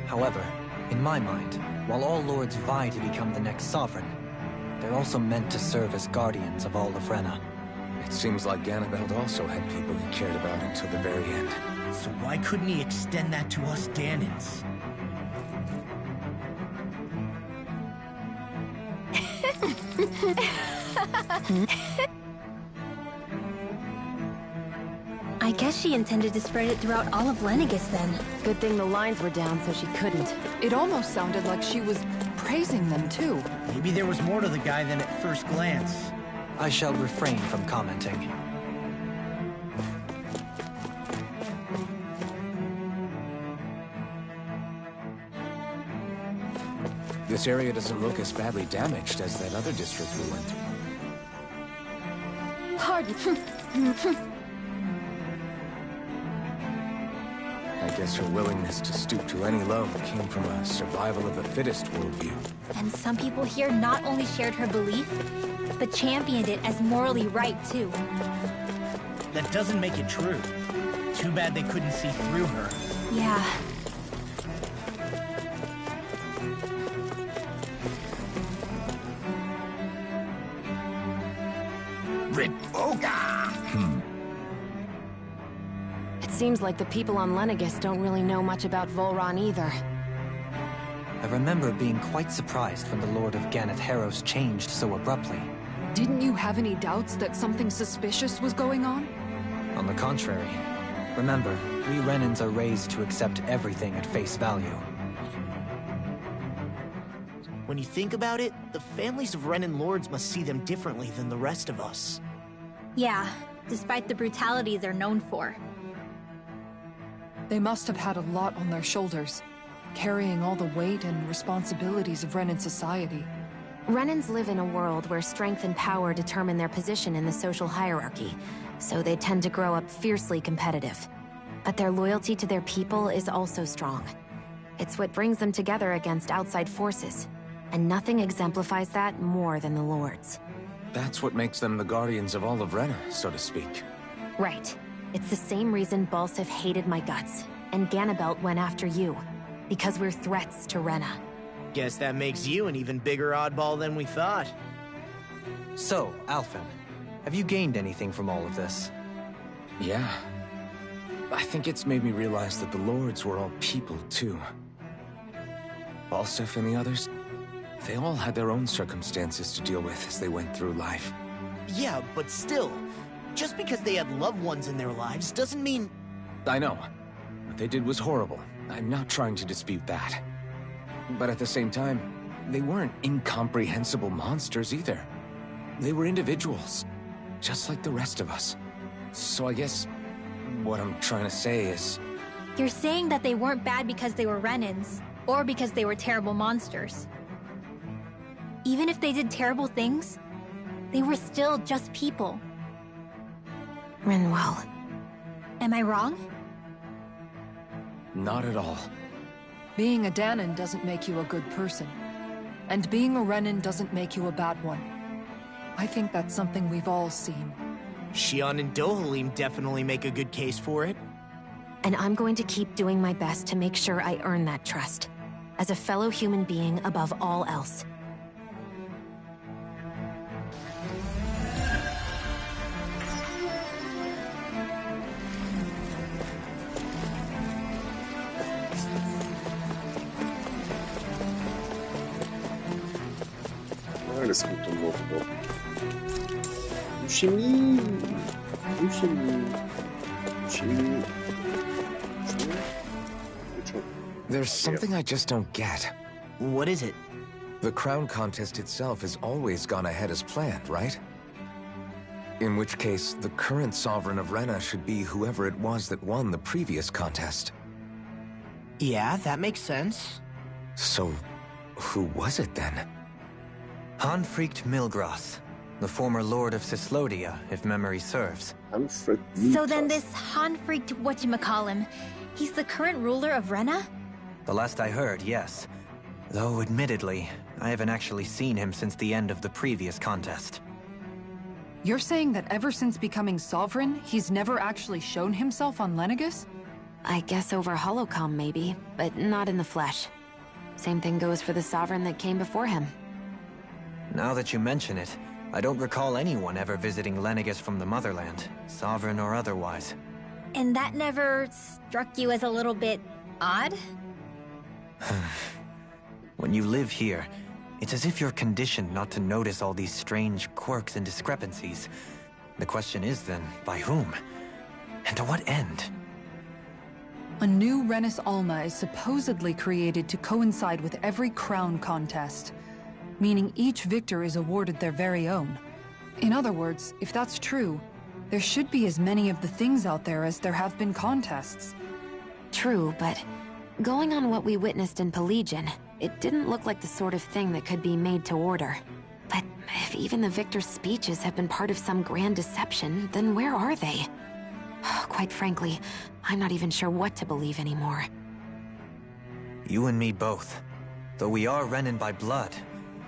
However, in my mind, while all lords vie to become the next sovereign, they're also meant to serve as guardians of all of Rena. It seems like Ganabelt also had people he cared about until the very end. So why couldn't he extend that to us Danans? I guess she intended to spread it throughout all of Lenegis then. Good thing the lines were down so she couldn't. It almost sounded like she was praising them, too. Maybe there was more to the guy than at first glance. I shall refrain from commenting. This area doesn't look as badly damaged as that other district we went to. Pardon. I guess her willingness to stoop to any load came from a survival of the fittest worldview. And some people here not only shared her belief, but championed it as morally right, too. That doesn't make it true. Too bad they couldn't see through her. Yeah. It seems like the people on Lenegis don't really know much about Volron either. I remember being quite surprised when the Lord of Ganath Haros changed so abruptly. Didn't you have any doubts that something suspicious was going on? On the contrary. Remember, we Renans are raised to accept everything at face value. When you think about it, the families of Renan lords must see them differently than the rest of us. Yeah, despite the brutality they're known for. They must have had a lot on their shoulders, carrying all the weight and responsibilities of Renan society. Renans live in a world where strength and power determine their position in the social hierarchy, so they tend to grow up fiercely competitive. But their loyalty to their people is also strong. It's what brings them together against outside forces. and nothing exemplifies that more than the Lords. That's what makes them the guardians of all of Rena, so to speak. Right. It's the same reason Balsif hated my guts, and Ganabelt went after you. Because we're threats to Rena. Guess that makes you an even bigger oddball than we thought. So, Alphen, have you gained anything from all of this? Yeah. I think it's made me realize that the Lords were all people, too. Balsif and the others, they all had their own circumstances to deal with as they went through life. Yeah, but still, just because they had loved ones in their lives doesn't mean... I know. What they did was horrible. I'm not trying to dispute that. But at the same time, they weren't incomprehensible monsters either. They were individuals, just like the rest of us. So I guess what I'm trying to say is... You're saying that they weren't bad because they were Renans, or because they were terrible monsters. Even if they did terrible things, they were still just people. Rinwell. Am I wrong? Not at all. Being a Danan doesn't make you a good person. And being a Renan doesn't make you a bad one. I think that's something we've all seen. Xion and Dohalim definitely make a good case for it. And I'm going to keep doing my best to make sure I earn that trust. As a fellow human being above all else. Olha esse botão novo, bom. Um chiminho. Um chiminho. Chiminho. There's something I just don't get. What is it? The crown contest itself has always gone ahead as planned, right? In which case, the current sovereign of Rena should be whoever it was that won the previous contest. Yeah, that makes sense. So, who was it then? Hanfried Milgras, the former Lord of Cislodia, if memory serves. So then this Hanfried whatchamacallem, he's the current ruler of Rena? The last I heard, yes. Though, admittedly, I haven't actually seen him since the end of the previous contest. You're saying that ever since becoming sovereign, he's never actually shown himself on Lenegis? I guess over holocom maybe, but not in the flesh. Same thing goes for the sovereign that came before him. Now that you mention it, I don't recall anyone ever visiting Lenegis from the motherland, sovereign or otherwise. And that never struck you as a little bit odd? When you live here, it's as if you're conditioned not to notice all these strange quirks and discrepancies. The question is then, by whom? And to what end? A new Renis Alma is supposedly created to coincide with every crown contest, meaning each victor is awarded their very own. In other words, if that's true, there should be as many of the things out there as there have been contests. True, but going on what we witnessed in Pelagian, it didn't look like the sort of thing that could be made to order. But if even the victor's speeches have been part of some grand deception, then where are they? Quite frankly, I'm not even sure what to believe anymore. You and me both. Though we are Renan by blood,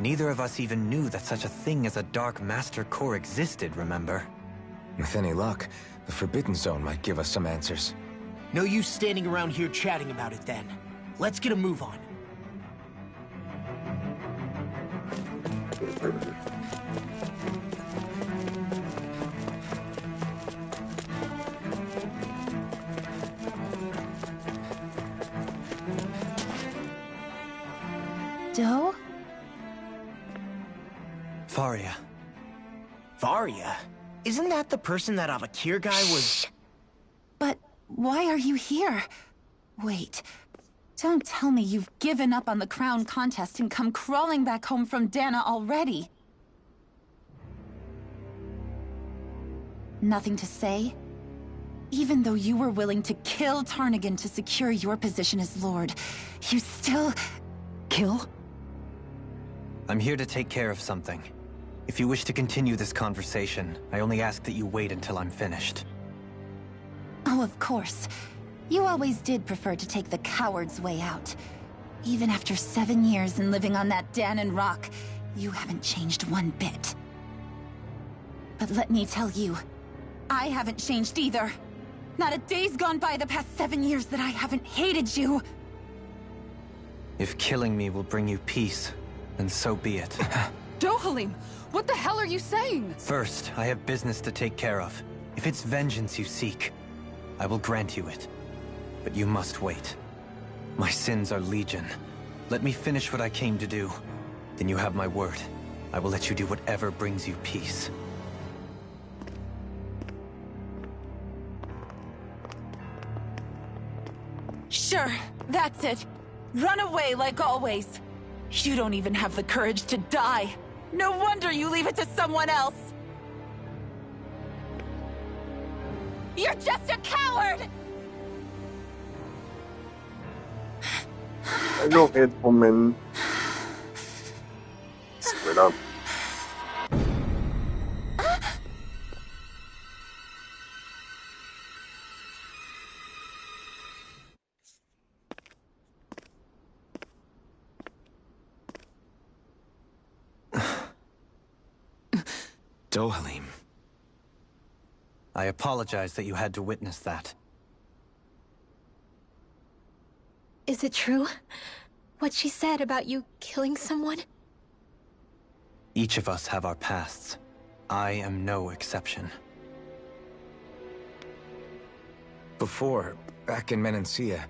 neither of us even knew that such a thing as a Dark Master Core existed, remember? With any luck, the Forbidden Zone might give us some answers. No use standing around here chatting about it then. Let's get a move on. Doe? Faria. Varia? Isn't that the person that Avakir guy was... But why are you here? Wait. Don't tell me you've given up on the crown contest and come crawling back home from Dana already. Nothing to say? Even though you were willing to kill Tarnigan to secure your position as Lord, you still... Kill? I'm here to take care of something. If you wish to continue this conversation, I only ask that you wait until I'm finished. Oh, of course. You always did prefer to take the coward's way out. Even after 7 years and living on that Danon rock, you haven't changed one bit. But let me tell you, I haven't changed either. Not a day's gone by the past 7 years that I haven't hated you. If killing me will bring you peace, then so be it. Dohalim, what the hell are you saying? First, I have business to take care of. If it's vengeance you seek, I will grant you it. But you must wait. My sins are legion. Let me finish what I came to do. Then you have my word. I will let you do whatever brings you peace. Sure, that's it. Run away like always. You don't even have the courage to die. No wonder you leave it to someone else. You're just a coward! I know it, woman. Straight up. Dohalim. I apologize that you had to witness that. Is it true? What she said about you killing someone? Each of us have our pasts. I am no exception. Before, back in Menancia,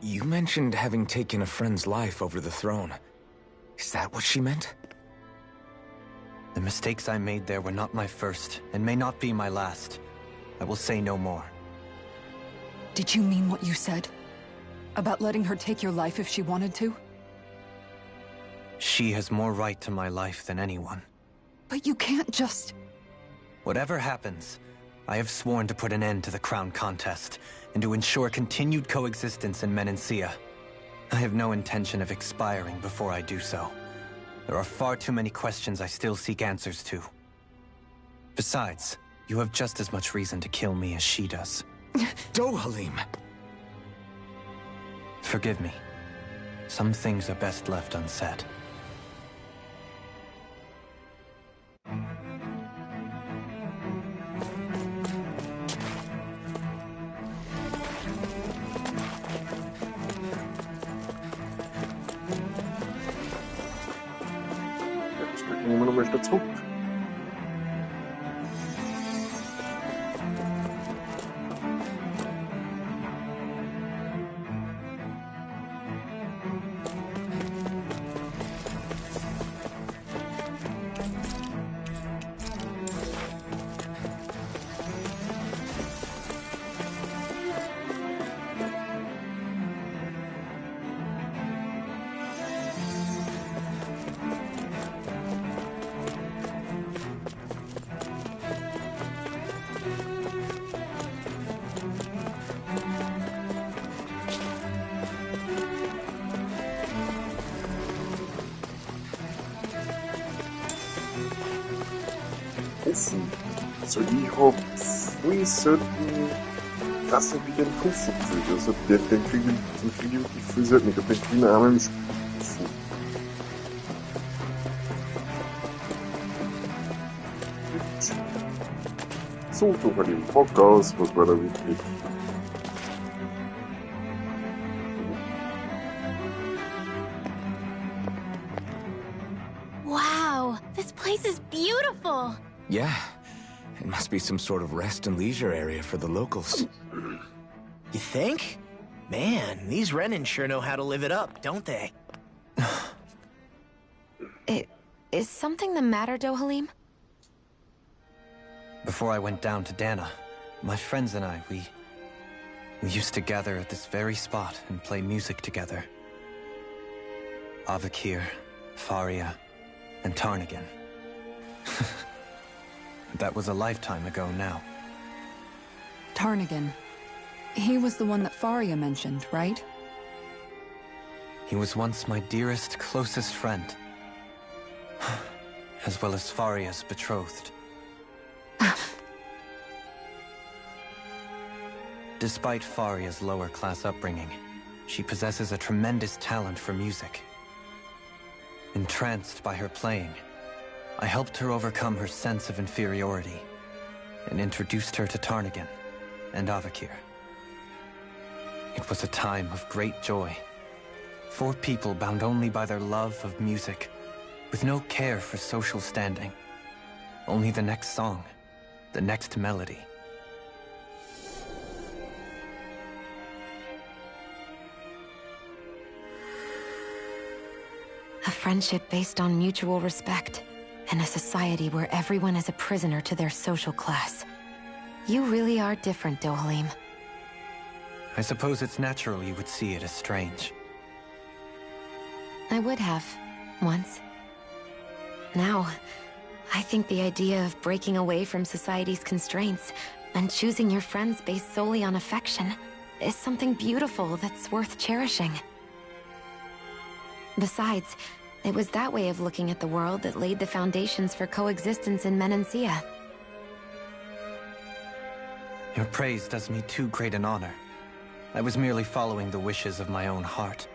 you mentioned having taken a friend's life over the throne. Is that what she meant? The mistakes I made there were not my first, and may not be my last. I will say no more. Did you mean what you said? About letting her take your life if she wanted to? She has more right to my life than anyone. But you can't just... Whatever happens, I have sworn to put an end to the crown contest, and to ensure continued coexistence in Menancia. I have no intention of expiring before I do so. There are far too many questions I still seek answers to. Besides, you have just as much reason to kill me as she does. Dohalim! Forgive me. Some things are best left unsaid. Immer noch mal wieder zurück. Puffen. Also ich hab früh selten krasse wie den Puffen gefühlt. Also den krieg ich wirklich früh selten. Ich hab den grünen Arm im Puffen. So, doch an dem Bock aus, was war da wirklich? Wow, this place is beautiful. Yeah. It must be some sort of rest and leisure area for the locals. You think? Man, these Renan sure know how to live it up, don't they? Is something the matter, Dohalim? Before I went down to Dana, my friends and I, we used to gather at this very spot and play music together. Avakir, Faria, and Tarnigan. That was a lifetime ago now. Tarnigan. He was the one that Faria mentioned, right? He was once my dearest, closest friend. As well as Faria's betrothed. Despite Faria's lower-class upbringing, she possesses a tremendous talent for music. Entranced by her playing, I helped her overcome her sense of inferiority and introduced her to Tarnagin and Avakir. It was a time of great joy. 4 people bound only by their love of music, with no care for social standing. Only the next song, the next melody. A friendship based on mutual respect, in a society where everyone is a prisoner to their social class. You really are different, Dohalim. I suppose it's natural you would see it as strange. I would have, once. Now, I think the idea of breaking away from society's constraints and choosing your friends based solely on affection is something beautiful that's worth cherishing. Besides, it was that way of looking at the world that laid the foundations for coexistence in Menancia. Your praise does me too great an honor. I was merely following the wishes of my own heart.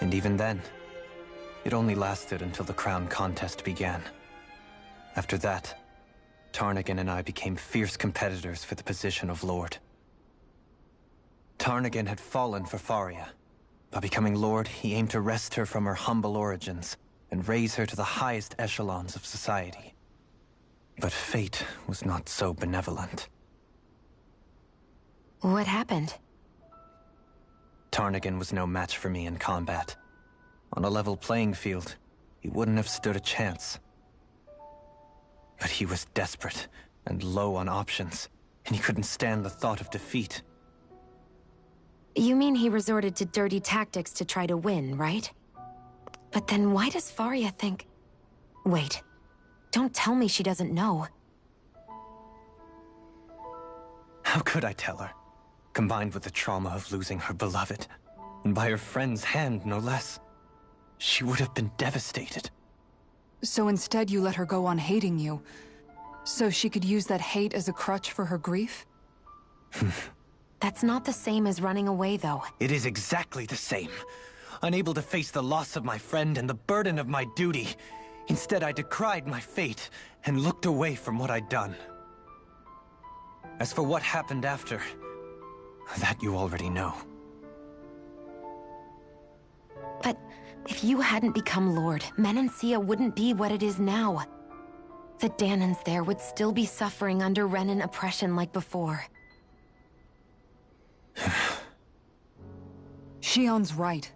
And even then, it only lasted until the crown contest began. After that, Tarnagin and I became fierce competitors for the position of Lord. Tarnagin had fallen for Faria. By becoming Lord, he aimed to wrest her from her humble origins and raise her to the highest echelons of society. But fate was not so benevolent. What happened? Tarnagin was no match for me in combat. On a level playing field, he wouldn't have stood a chance. But he was desperate and low on options, and he couldn't stand the thought of defeat. You mean he resorted to dirty tactics to try to win, right? But then why does Faria think... Wait, don't tell me she doesn't know. How could I tell her? Combined with the trauma of losing her beloved, and by her friend's hand, no less, she would have been devastated. So instead you let her go on hating you, so she could use that hate as a crutch for her grief? That's not the same as running away, though. It is exactly the same. Unable to face the loss of my friend and the burden of my duty, instead I decried my fate and looked away from what I'd done. As for what happened after, that you already know. But if you hadn't become Lord, Menancia wouldn't be what it is now. The Danans there would still be suffering under Renan oppression like before. Shion's right.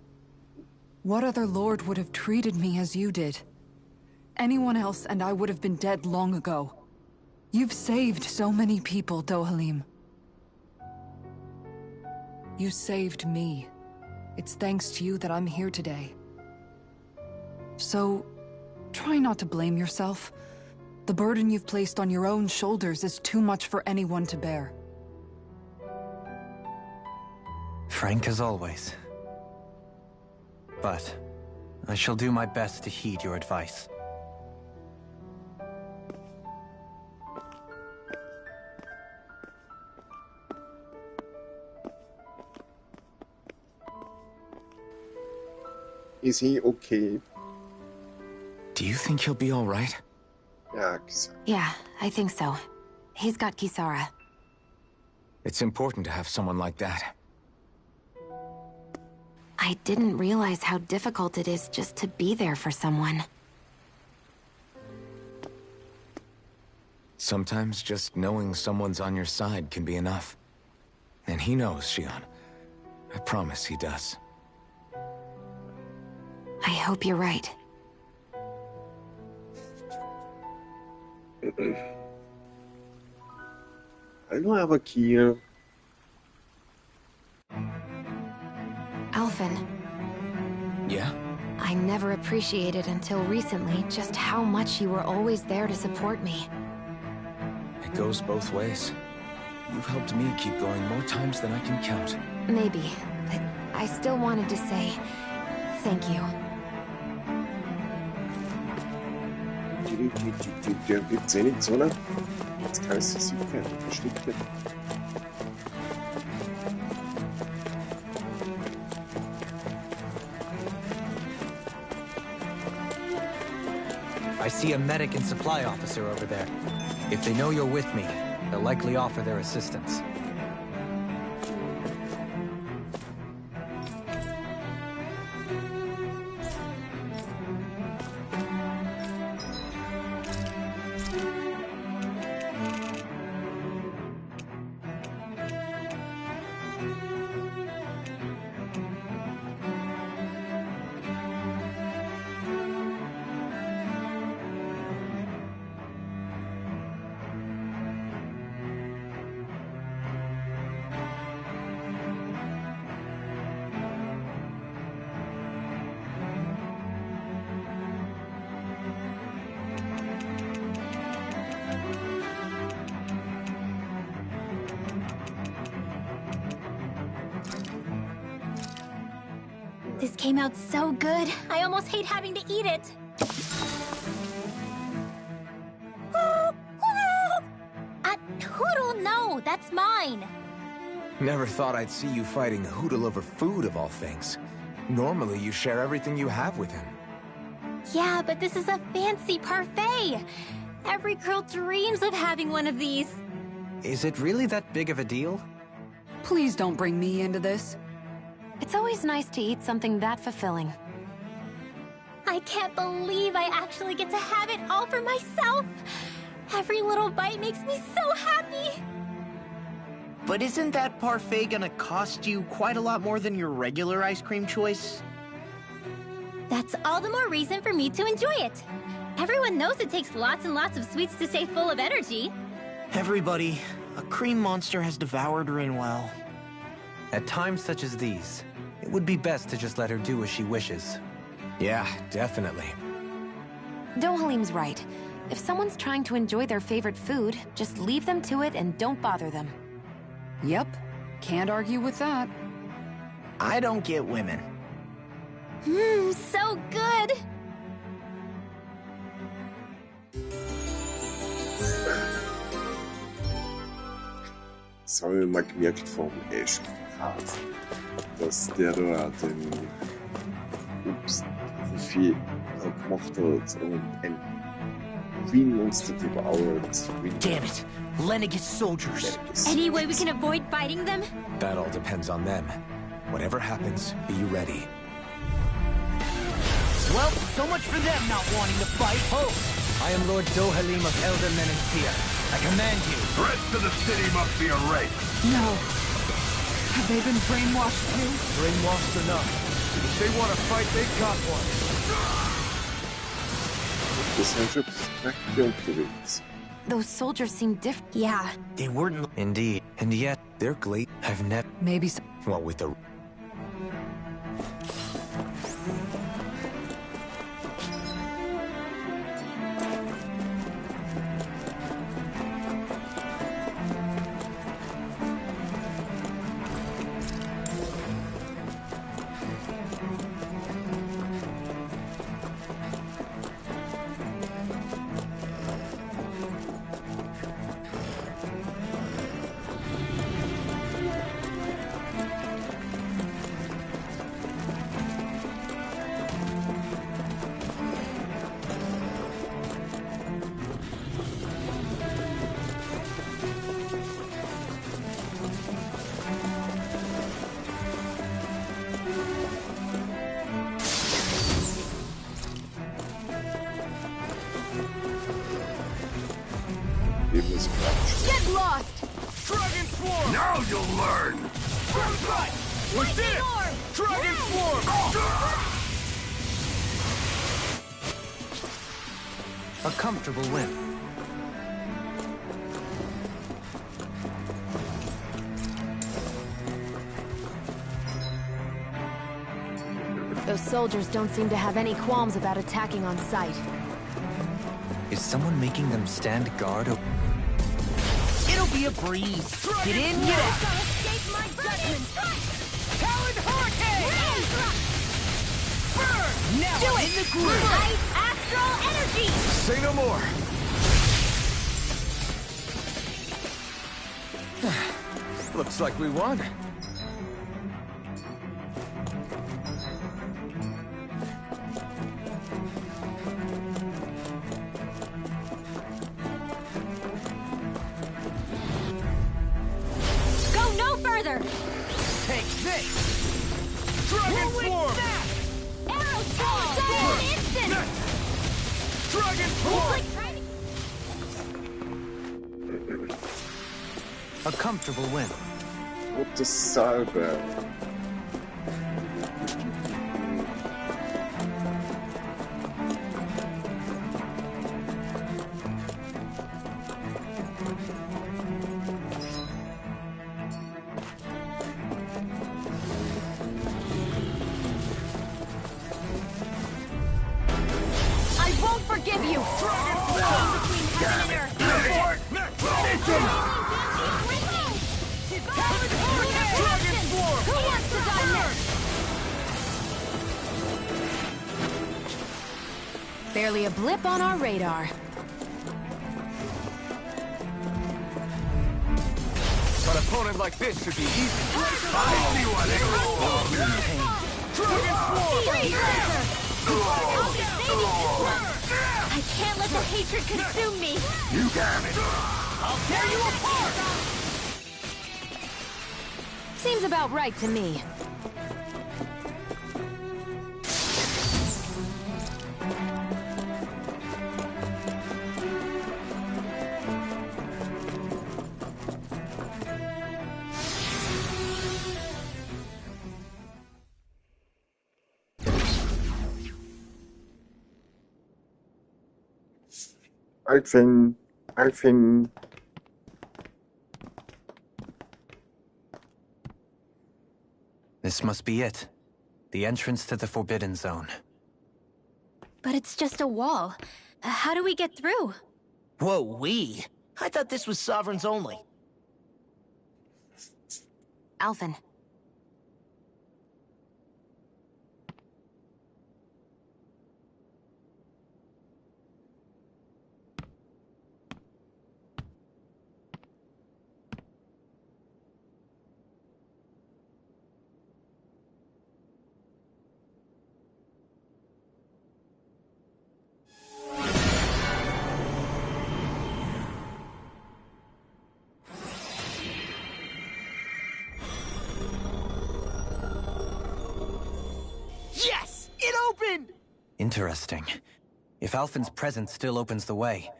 What other lord would have treated me as you did? Anyone else and I would have been dead long ago. You've saved so many people, Dohalim. You saved me. It's thanks to you that I'm here today. So, try not to blame yourself. The burden you've placed on your own shoulders is too much for anyone to bear. Frank as always. But I shall do my best to heed your advice. Is he okay? Do you think he'll be all right? Yeah, I think so. He's got Kisara. It's important to have someone like that. I didn't realize how difficult it is just to be there for someone. Sometimes just knowing someone's on your side can be enough. And he knows, Shion. I promise he does. I hope you're right. I don't have a key. Alphen. Yeah? I never appreciated until recently just how much you were always there to support me. It goes both ways. You've helped me keep going more times than I can count. Maybe, but I still wanted to say thank you. Gibt's eh nichts, oder? Jetzt heißt es super, versteht nicht. I see a medic and supply officer over there. If they know you're with me, they'll likely offer their assistance. This came out so good. I almost hate having to eat it. Hoodle, no, that's mine. Never thought I'd see you fighting Hoodle over food of all things. Normally you share everything you have with him. Yeah, but this is a fancy parfait. Every girl dreams of having one of these. Is it really that big of a deal? Please don't bring me into this. It's always nice to eat something that fulfilling. I can't believe I actually get to have it all for myself. Every little bite makes me so happy. But isn't that parfait gonna cost you quite a lot more than your regular ice cream choice? That's all the more reason for me to enjoy it. Everyone knows it takes lots and lots of sweets to stay full of energy. Everybody, a cream monster has devoured Rinwell. At times such as these, it would be best to just let her do as she wishes. Yeah, definitely. Dohalim's right. If someone's trying to enjoy their favorite food, just leave them to it and don't bother them. Yep, can't argue with that. I don't get women. So good! Das habe ich mal gemerkt vom Ash, dass der da den Vieh gemacht hat und ein Queen-Monster gebaut. Damn it! Lenegis soldiers! Any way we can avoid fighting them? That all depends on them. Whatever happens, be ready. Well, so much for them not wanting to fight. Ho! I am Lord Dohalim of Elder Menentia. I command you. The rest of the city must be erased. No. Have they been brainwashed too? Brainwashed or not, if they want to fight, they got one. Das sind schon Kräfte unterwegs. Those soldiers seem different. Yeah. They weren't... Indeed. And yet, They're glad. I've never... Maybe Well, with the... Get lost! Dragon Swarm! Now you'll learn! We did it! Dragon Swarm! A comfortable win. Those soldiers don't seem to have any qualms about attacking on sight. Is someone making them stand guard? It'll be a breeze. Get in, get out. Talon Hurricane! Burn! Now I'm in the groove. Ice Astral Energy! Say no more. Looks like we won. Dragon Swarm! Arrow Swarm! Instant! Dragon Swarm! A comfortable win. Rote Salbe. I won't forgive you! Between heaven and earth! Dragon Swarm! Who wants to die next? Barely a blip on our radar. An opponent like this should be easy. I see what Dragon Swarm! I can't let the hatred consume me! You got it! I'll tear you apart! Seems about right to me. Alfin. This must be it. The entrance to the Forbidden Zone. But it's just a wall. How do we get through? Whoa, we? I thought this was Sovereigns only. Alphen. Yes! It opened! Interesting. If Alphen's presence still opens the way,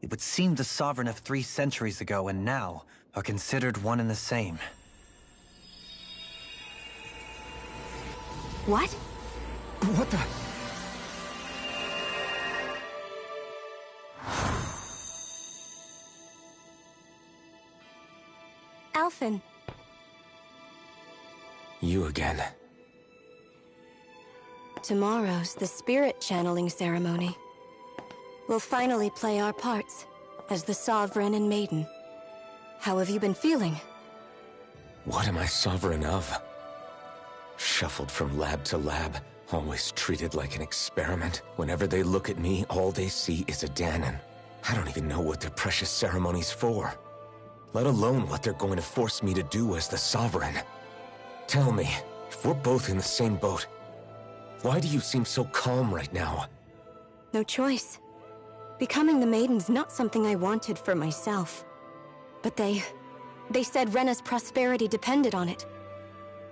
it would seem the Sovereign of 3 centuries ago and now are considered one and the same. What? What the? Alphen. You again. Tomorrow's the spirit channeling ceremony. We'll finally play our parts as the Sovereign and Maiden. How have you been feeling? What am I sovereign of? Shuffled from lab to lab, always treated like an experiment. Whenever they look at me, all they see is a Danon. I don't even know what their precious ceremony's for. Let alone what they're going to force me to do as the Sovereign. Tell me, if we're both in the same boat, why do you seem so calm right now? No choice. Becoming the Maiden's not something I wanted for myself. But they said Rena's prosperity depended on it.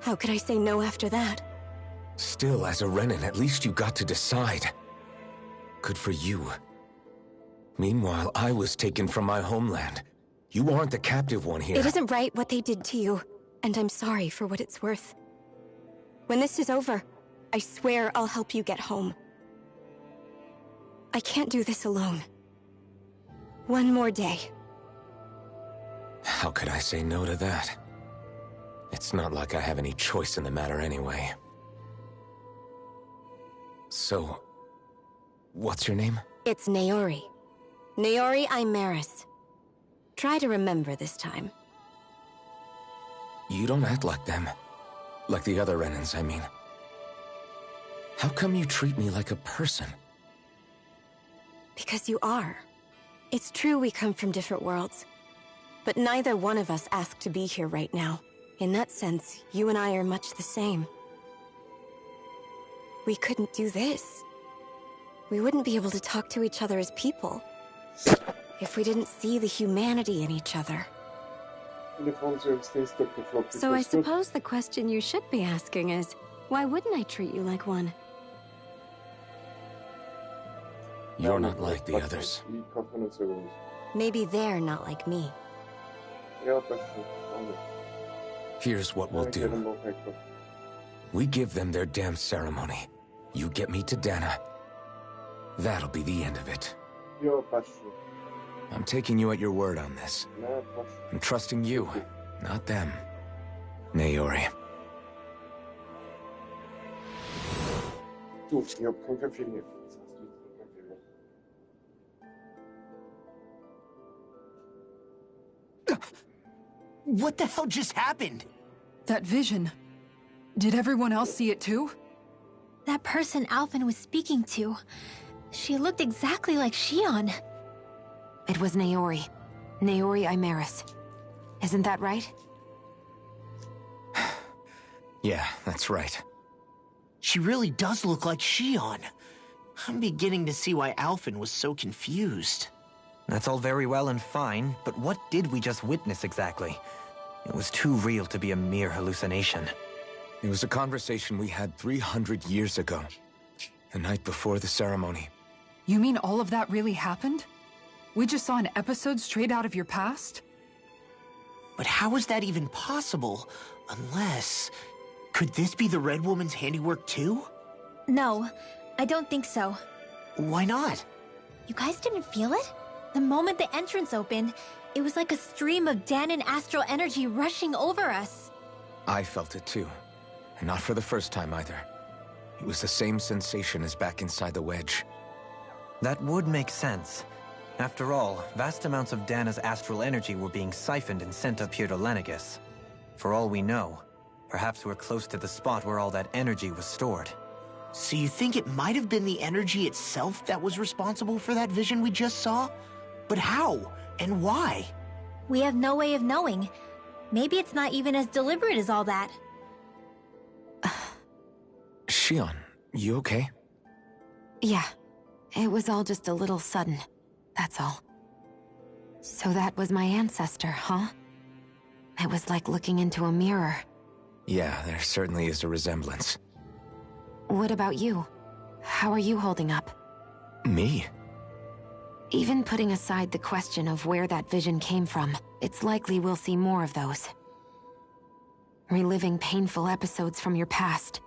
How could I say no after that? Still, as a Renan, at least you got to decide. Good for you. Meanwhile, I was taken from my homeland. You aren't the captive one here. It isn't right what they did to you, and I'm sorry for what it's worth. When this is over, I swear I'll help you get home. I can't do this alone. One more day. How could I say no to that? It's not like I have any choice in the matter anyway. So, what's your name? It's Naori. Naori Imaris. Try to remember this time. You don't act like them. Like the other Renans, I mean. How come you treat me like a person? Because you are. It's true we come from different worlds. But neither one of us asked to be here right now. In that sense, you and I are much the same. We couldn't do this. We wouldn't be able to talk to each other as people. If we didn't see the humanity in each other. Und die Französin ist der gefloppte. So I suppose the question you should be asking is, Why wouldn't I treat you like one? You're not like the others. Maybe they're not like me. Here's what we'll do. We give them their damn ceremony. You get me to Dana. That'll be the end of it. I'm taking you at your word on this. I'm trusting you, not them. Naori. What the hell just happened? That vision. Did everyone else see it too? That person Alphen was speaking to, she looked exactly like Shion. It was Naori. Naori Imaris. Isn't that right? Yeah, that's right. She really does look like Shion. I'm beginning to see why Alphen was so confused. That's all very well and fine, but what did we just witness exactly? It was too real to be a mere hallucination. It was a conversation we had 300 years ago. The night before the ceremony. You mean all of that really happened? We just saw an episode straight out of your past? But how is that even possible? Unless... Could this be the Red Woman's handiwork too? No, I don't think so. Why not? You guys didn't feel it? The moment the entrance opened, it was like a stream of Danon astral energy rushing over us. I felt it too. And not for the first time either. It was the same sensation as back inside the wedge. That would make sense. After all, vast amounts of Dana's astral energy were being siphoned and sent up here to Lenegis. For all we know, perhaps we're close to the spot where all that energy was stored. So you think it might have been the energy itself that was responsible for that vision we just saw? But how? And why? We have no way of knowing. Maybe it's not even as deliberate as all that. Shion, you okay? Yeah. It was all just a little sudden. That's all. So that was my ancestor, huh? It was like looking into a mirror. Yeah, there certainly is a resemblance. What about you? How are you holding up? Me? Even putting aside the question of where that vision came from, it's likely we'll see more of those. Reliving painful episodes from your past.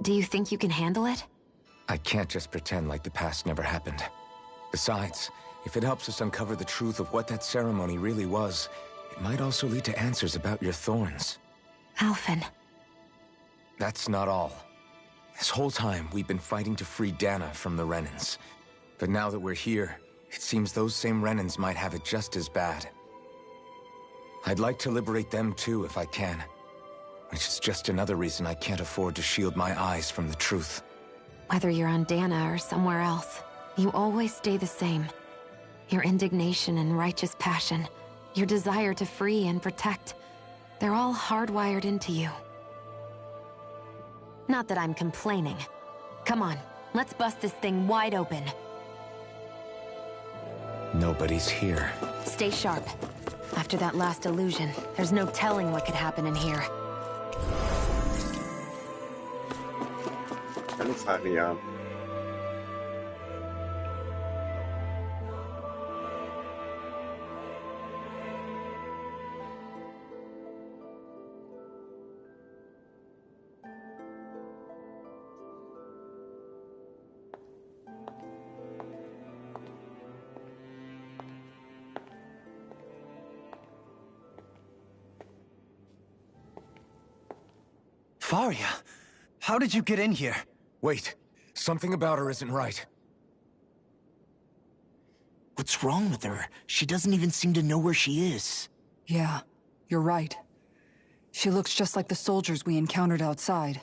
Do you think you can handle it? I can't just pretend like the past never happened. Besides, if it helps us uncover the truth of what that ceremony really was, it might also lead to answers about your thorns. Alphen. That's not all. This whole time, we've been fighting to free Dana from the Renans. But now that we're here, it seems those same Renans might have it just as bad. I'd like to liberate them too if I can. Which is just another reason I can't afford to shield my eyes from the truth. Whether you're on Dana or somewhere else, you always stay the same. Your indignation and righteous passion, your desire to free and protect, they're all hardwired into you. Not that I'm complaining. Come on, let's bust this thing wide open. Nobody's here. Stay sharp. After that last illusion, there's no telling what could happen in here. Keine Frage, ja. Faria, how did you get in here? Wait, something about her isn't right. What's wrong with her? She doesn't even seem to know where she is. Yeah, you're right. She looks just like the soldiers we encountered outside.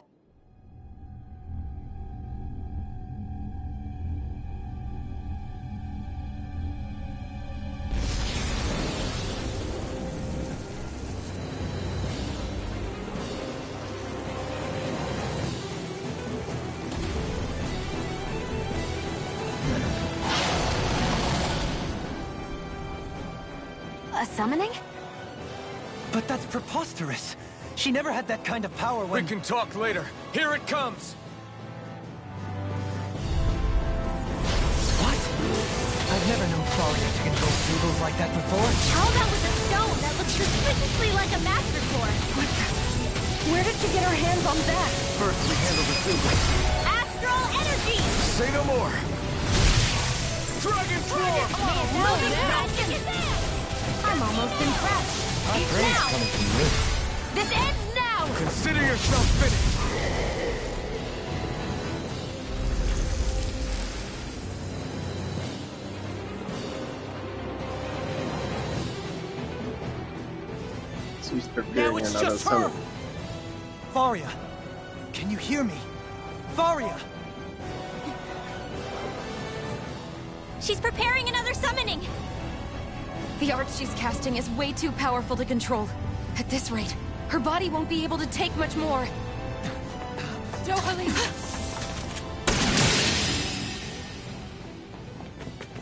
A summoning? But that's preposterous! She never had that kind of power when... We can talk later. Here it comes! What? I've never known Faria to control Zugals like that before. How about with a stone that looks suspiciously like a master core? What the... Where did she get her hands on that? First we handle the Zugals. Astral energy! Say no more! Dragon form! I'm almost impressed. It's now! Coming from me. This ends now! Consider yourself finished! She's Now preparing it's another just her! summon. Faria! Can you hear me? Faria! She's preparing another summoning! The art she's casting is way too powerful to control. At this rate, her body won't be able to take much more. Dohalim!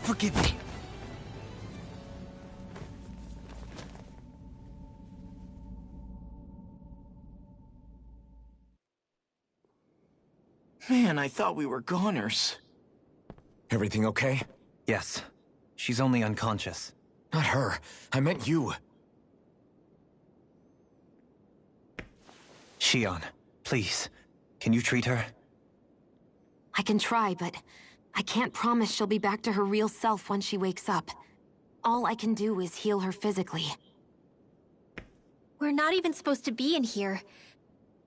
Forgive me. Man, I thought we were goners. Everything okay? Yes. She's only unconscious. Not her. I meant you. Shion, please. Can you treat her? I can try, but I can't promise she'll be back to her real self when she wakes up. All I can do is heal her physically. We're not even supposed to be in here.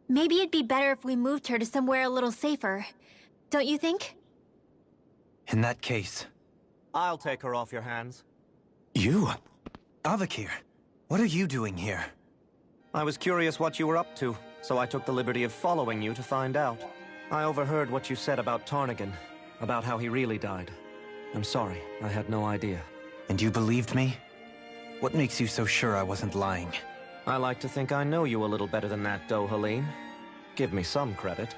Maybe it'd be better if we moved her to somewhere a little safer. Don't you think? In that case... I'll take her off your hands. You? Avakir, what are you doing here? I was curious what you were up to, so I took the liberty of following you to find out. I overheard what you said about Tarnigan, about how he really died. I'm sorry, I had no idea. And you believed me? What makes you so sure I wasn't lying? I like to think I know you a little better than that, Dohalim. Give me some credit.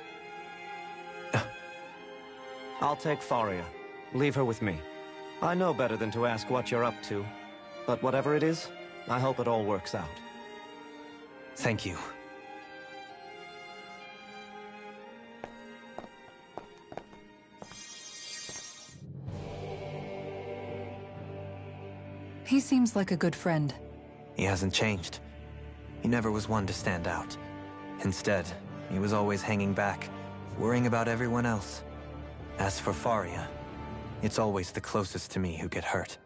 I'll take Faria. Leave her with me. I know better than to ask what you're up to. But whatever it is, I hope it all works out. Thank you. He seems like a good friend. He hasn't changed. He never was one to stand out. Instead, he was always hanging back, worrying about everyone else. As for Faria, it's always the closest to me who get hurt.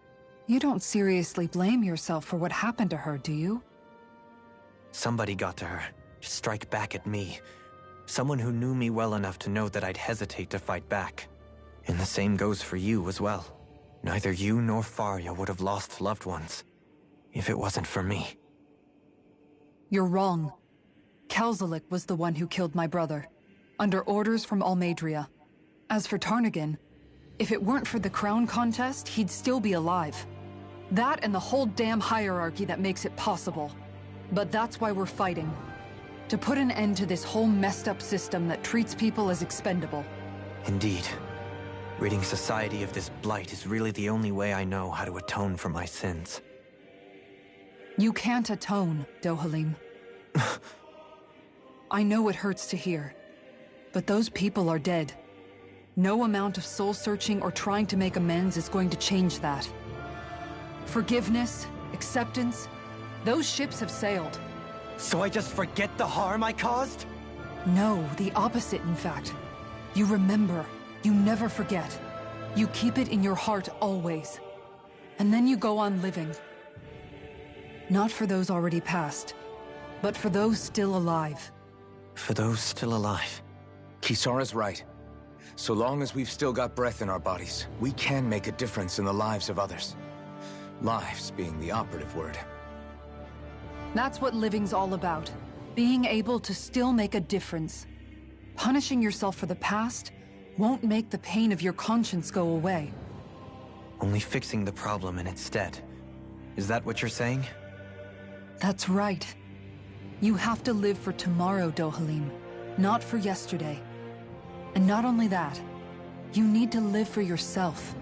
You don't seriously blame yourself for what happened to her, do you? Somebody got to her, to strike back at me. Someone who knew me well enough to know that I'd hesitate to fight back. And the same goes for you as well. Neither you nor Faria would have lost loved ones, if it wasn't for me. You're wrong. Kelzelik was the one who killed my brother, under orders from Almadria. As for Tarnigan, if it weren't for the crown contest, he'd still be alive. That and the whole damn hierarchy that makes it possible. But that's why we're fighting. To put an end to this whole messed up system that treats people as expendable. Indeed. Ridding society of this blight is really the only way I know how to atone for my sins. You can't atone, Dohalim. I know it hurts to hear, but those people are dead. No amount of soul-searching or trying to make amends is going to change that. Forgiveness, acceptance, those ships have sailed. So I just forget the harm I caused? No, the opposite, in fact. You remember. You never forget. You keep it in your heart always. And then you go on living. Not for those already passed, but for those still alive. For those still alive. Kisara's right. So long as we've still got breath in our bodies, we can make a difference in the lives of others. Lives being the operative word. That's what living's all about. Being able to still make a difference. Punishing yourself for the past won't make the pain of your conscience go away. Only fixing the problem in its stead. Is that what you're saying? That's right. You have to live for tomorrow, Dohalim, not for yesterday. And not only that, you need to live for yourself,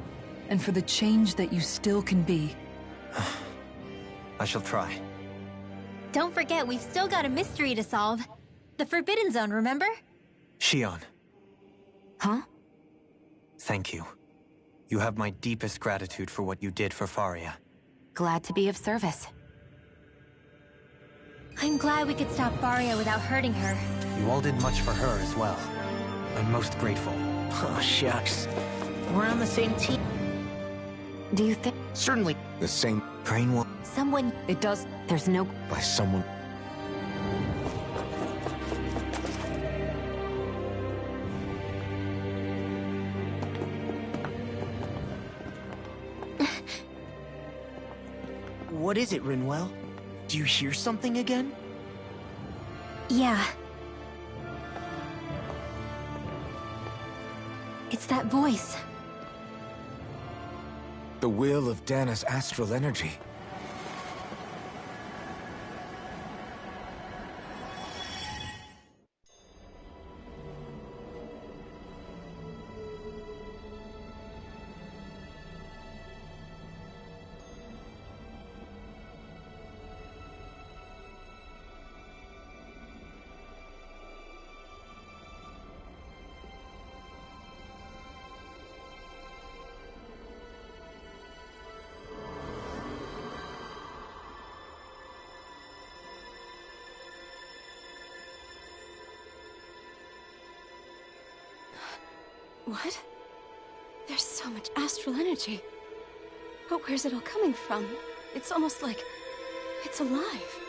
and for the change that you still can be. I shall try. Don't forget, we've still got a mystery to solve. The Forbidden Zone, remember? Shion. Huh? Thank you. You have my deepest gratitude for what you did for Faria. Glad to be of service. I'm glad we could stop Faria without hurting her. You all did much for her as well. I'm most grateful. Oh, shucks. We're on the same team. Do you think... Certainly. The same Crane will... Someone... It does... There's no... by someone... What is it, Rinwell? Do you hear something again? Yeah. It's that voice. The will of Dana's astral energy. What? There's so much astral energy. But where's it all coming from? It's almost like it's alive.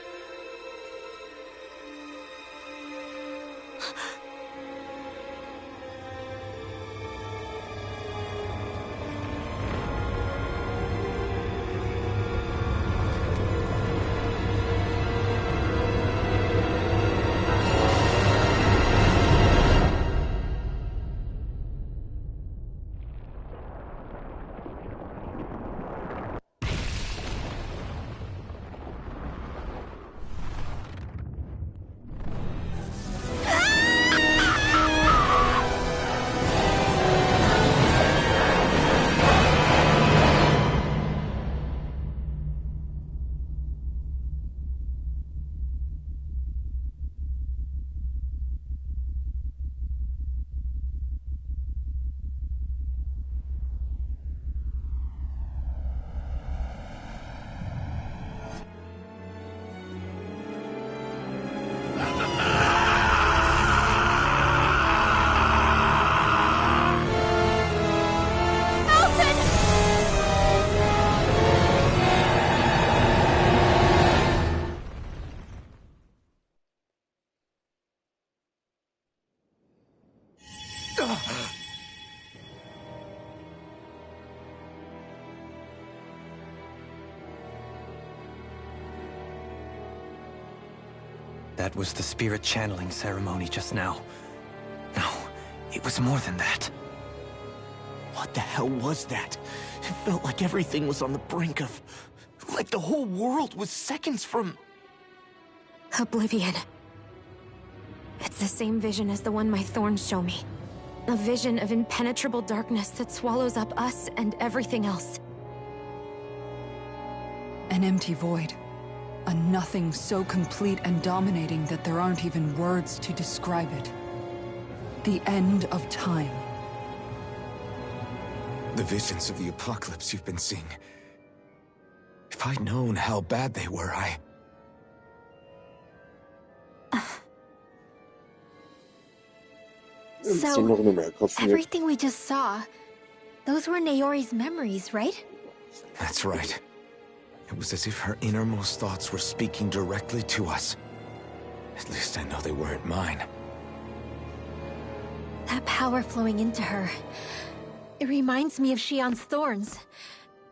That was the spirit channeling ceremony just now. No, it was more than that. What the hell was that? It felt like everything was on the brink of... like the whole world was seconds from... Oblivion. It's the same vision as the one my thorns show me. A vision of impenetrable darkness that swallows up us and everything else. An empty void. A nothing so complete and dominating that there aren't even words to describe it. The end of time. The visions of the apocalypse you've been seeing. If I'd known how bad they were, So, everything we just saw, those were Naori's memories, right? That's right. It was as if her innermost thoughts were speaking directly to us. At least I know they weren't mine. That power flowing into her, it reminds me of Shion's thorns.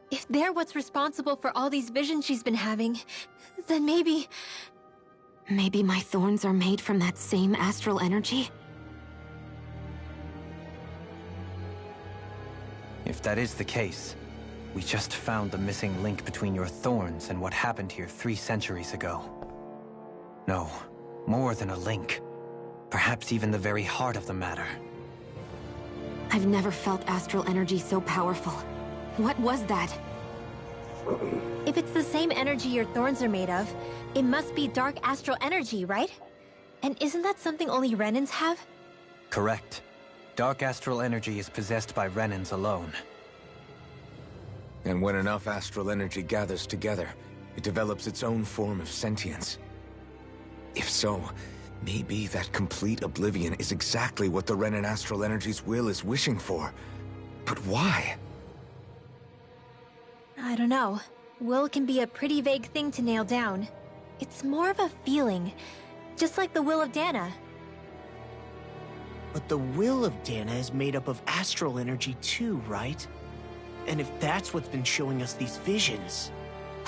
If they're what's responsible for all these visions she's been having, then maybe... Maybe my thorns are made from that same astral energy? If that is the case, we just found the missing link between your thorns and what happened here 3 centuries ago. No, more than a link. Perhaps even the very heart of the matter. I've never felt astral energy so powerful. What was that? If it's the same energy your thorns are made of, it must be dark astral energy, right? And isn't that something only Renans have? Correct. Dark astral energy is possessed by Renans alone. And when enough astral energy gathers together, it develops its own form of sentience. If so, maybe that complete oblivion is exactly what the Renan astral energy's will is wishing for. But why? I don't know. Will can be a pretty vague thing to nail down. It's more of a feeling, just like the will of Dana. But the will of Dana is made up of astral energy too, right? And if that's what's been showing us these visions...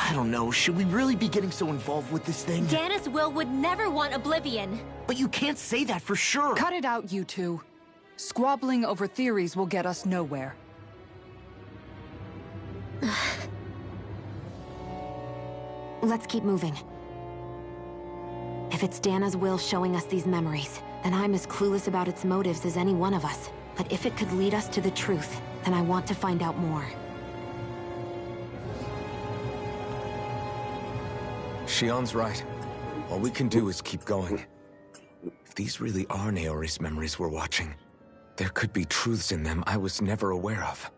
I don't know, should we really be getting so involved with this thing? Dana's will would never want oblivion. But you can't say that for sure. Cut it out, you two. Squabbling over theories will get us nowhere. Let's keep moving. If it's Dana's will showing us these memories, then I'm as clueless about its motives as any one of us. But if it could lead us to the truth, then I want to find out more. Shion's right. All we can do is keep going. If these really are Naori's memories we're watching, there could be truths in them I was never aware of.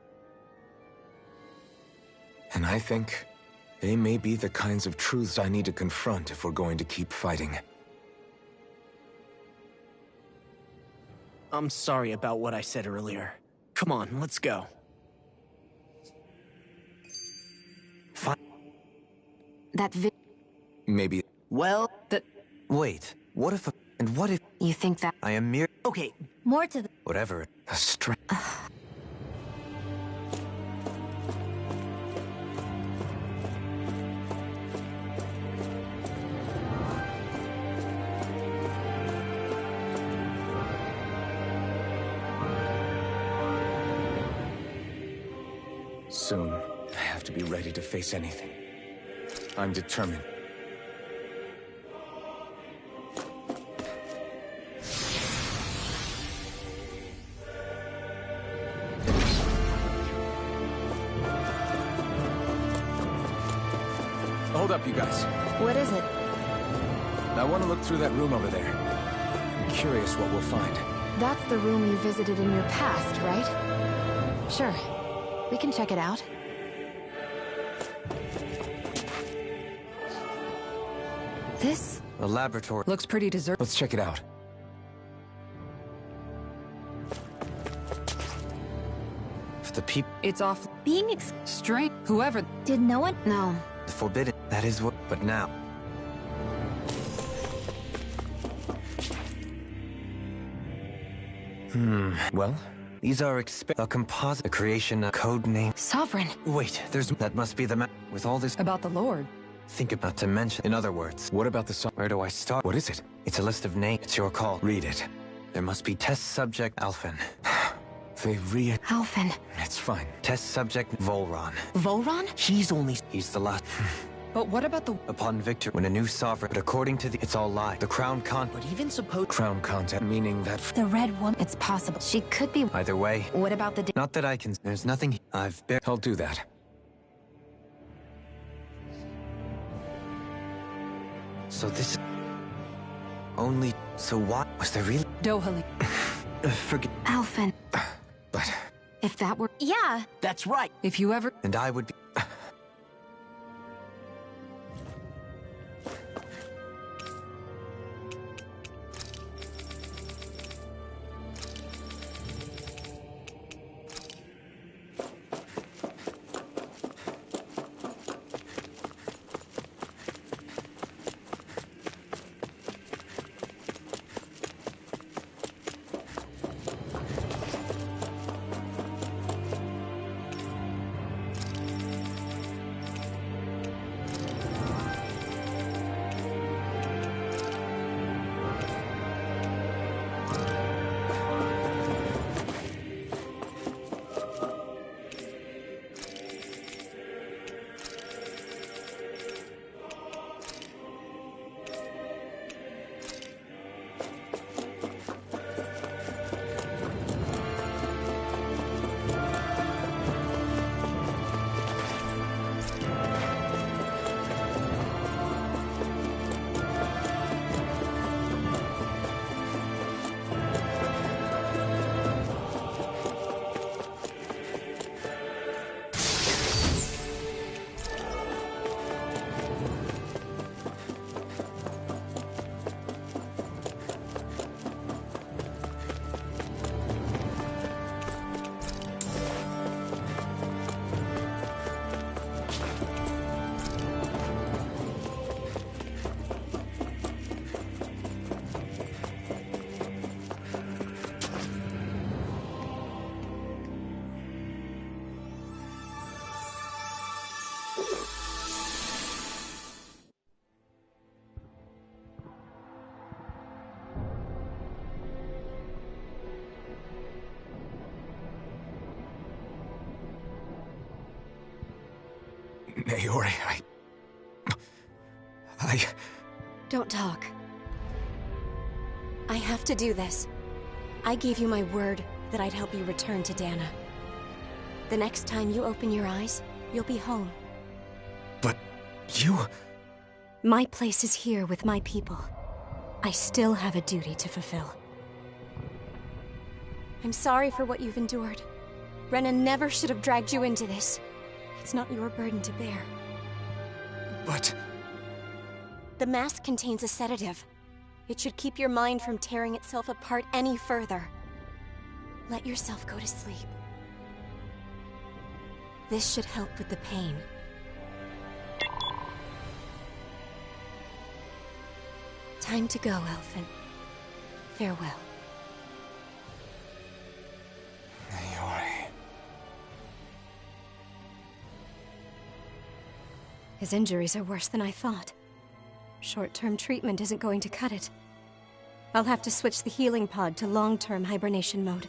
And I think they may be the kinds of truths I need to confront if we're going to keep fighting. I'm sorry about what I said earlier. Come on, let's go. Fine. Maybe. Well, Wait, what if and what if... You think that... I am mere... Okay. More to the... Whatever. A strength. Soon, I have to be ready to face anything. I'm determined. Hold up, you guys. What is it? I want to look through that room over there. I'm curious what we'll find. That's the room you visited in your past, right? Sure. We can check it out. This... A laboratory. Looks pretty deserted. Let's check it out. For the people... It's off... Being strange. Whoever... Did no one... No. The forbidden. That is what... But now... Well? These are a composite, a creation, a code name. Sovereign. Wait, that must be the map. With all this... About the Lord. Think about to mention. In other words... What about the song? Where do I start? What is it? It's a list of names. It's your call. Read it. There must be test subject Alphen. Alphen. It's fine. Test subject Volron. Volron? He's the last. But what about the... Upon victory, when a new sovereign... But according to the... It's all lie. The crown But even suppose... Crown content, meaning that... The Red Woman... It's possible. She could be... Either way... What about the... Not that I can... There's nothing... I'll do that. So this... Only... So what... Was there really... Dohali. Forget... Alphen. But... If that were... Yeah. That's right. If you ever... And I would be... Naori, I... Don't talk. I have to do this. I gave you my word that I'd help you return to Dana. The next time you open your eyes, you'll be home. But you... My place is here with my people. I still have a duty to fulfill. I'm sorry for what you've endured. Rena never should have dragged you into this. It's not your burden to bear. But... The mask contains a sedative. It should keep your mind from tearing itself apart any further. Let yourself go to sleep. This should help with the pain. Time to go, Elfin. Farewell. Naori... His injuries are worse than I thought. Short-term treatment isn't going to cut it. I'll have to switch the healing pod to long-term hibernation mode.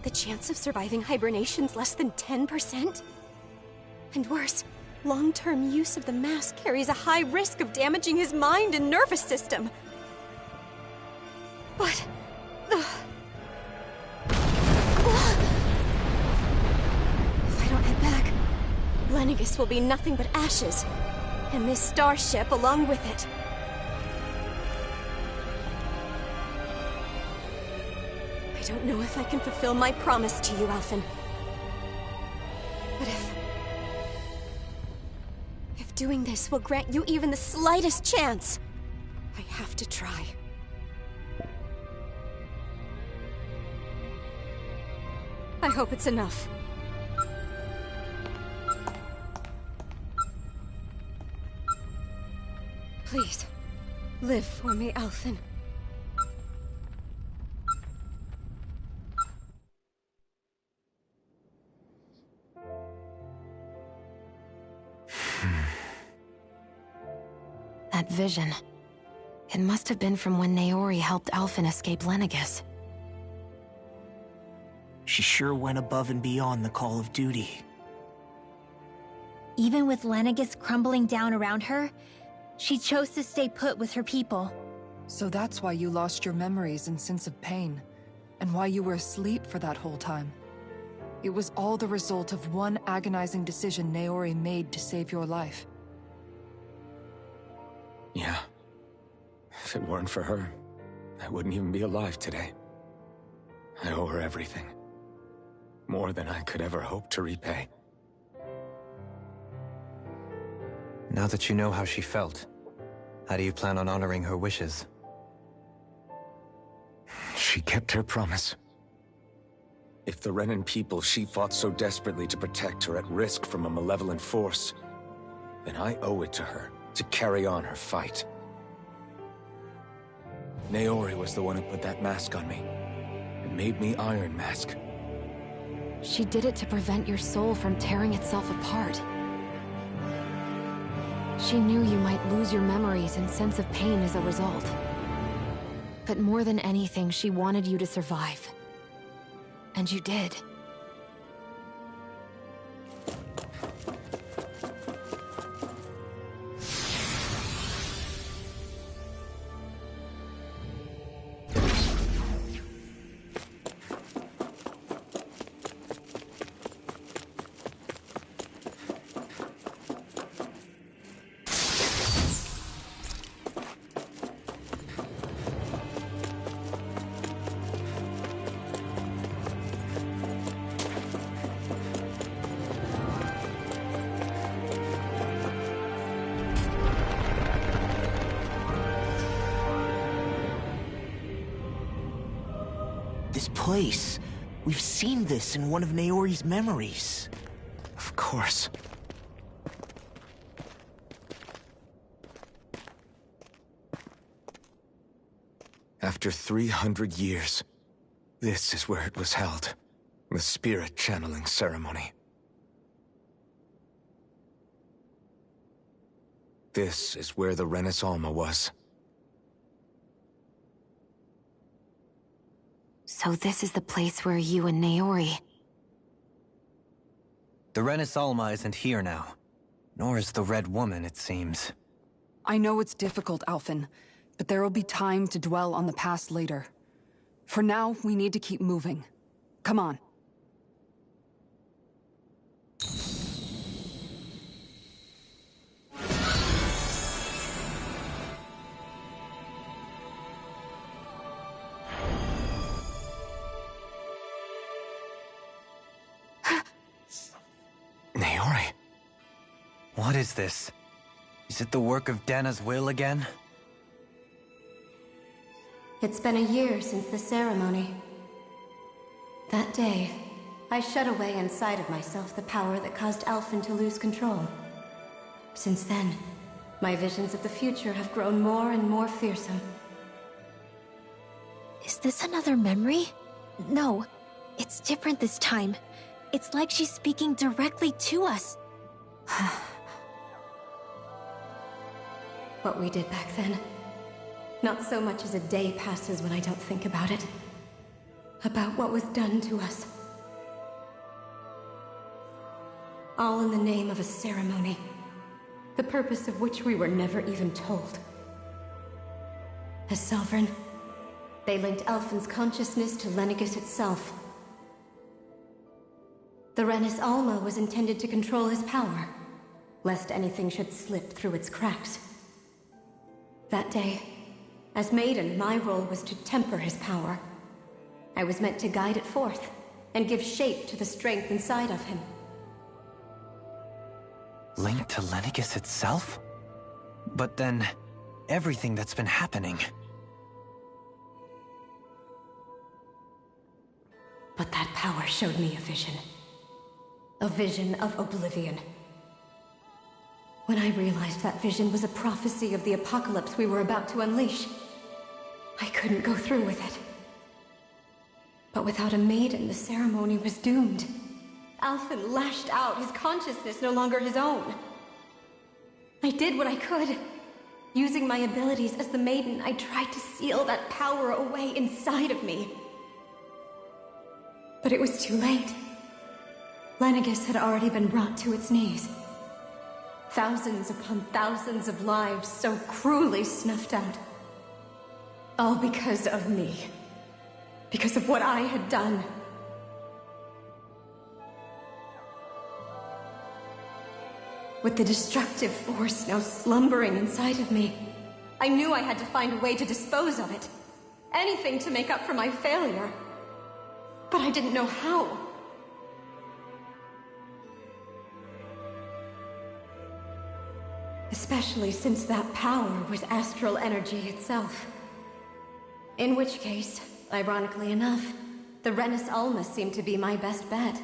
The chance of surviving hibernation's less than 10%? And worse, long-term use of the mask carries a high risk of damaging his mind and nervous system. But... If I don't head back, Lenegis will be nothing but ashes. And this starship along with it. I don't know if I can fulfill my promise to you, Alphen. But if doing this will grant you even the slightest chance, I have to try. I hope it's enough. Please, live for me, Alphen. That vision. It must have been from when Naori helped Alphen escape Lenegis. She sure went above and beyond the call of duty. Even with Lenegis crumbling down around her, she chose to stay put with her people. So that's why you lost your memories and sense of pain, and why you were asleep for that whole time. It was all the result of one agonizing decision Naori made to save your life. Yeah. If it weren't for her, I wouldn't even be alive today. I owe her everything. More than I could ever hope to repay. Now that you know how she felt, how do you plan on honoring her wishes? She kept her promise. If the Renan people she fought so desperately to protect are at risk from a malevolent force, then I owe it to her to carry on her fight. Naori was the one who put that mask on me, and made me Iron Mask. She did it to prevent your soul from tearing itself apart. She knew you might lose your memories and sense of pain as a result. But more than anything, she wanted you to survive. And you did. This place. We've seen this in one of Naori's memories. Of course. After 300 years, this is where it was held. The spirit channeling ceremony. This is where the Renis Alma was. So this is the place where you and Naori... The Renis Alma isn't here now. Nor is the Red Woman, it seems. I know it's difficult, Alphen, but there will be time to dwell on the past later. For now, we need to keep moving. Come on. Naori? What is this? Is it the work of Dana's will again? It's been a year since the ceremony. That day, I shut away inside of myself the power that caused Alphen to lose control. Since then, my visions of the future have grown more and more fearsome. Is this another memory? No, it's different this time. It's like she's speaking directly to us. What we did back then. Not so much as a day passes when I don't think about it. About what was done to us. All in the name of a ceremony. The purpose of which we were never even told. As Sovereign, they linked Alphen's consciousness to Lenegis itself. The Renis Alma was intended to control his power, lest anything should slip through its cracks. That day, as Maiden, my role was to temper his power. I was meant to guide it forth, and give shape to the strength inside of him. Linked to Lenegis itself? But then, everything that's been happening... But that power showed me a vision. A vision of oblivion. When I realized that vision was a prophecy of the apocalypse we were about to unleash, I couldn't go through with it. But without a maiden, the ceremony was doomed. Alphen lashed out, his consciousness no longer his own. I did what I could. Using my abilities as the maiden, I tried to seal that power away inside of me. But it was too late. Lenegis had already been brought to its knees. Thousands upon thousands of lives so cruelly snuffed out. All because of me. Because of what I had done. With the destructive force now slumbering inside of me, I knew I had to find a way to dispose of it. Anything to make up for my failure. But I didn't know how. Especially since that power was astral energy itself. In which case, ironically enough, the Renis Alma seemed to be my best bet.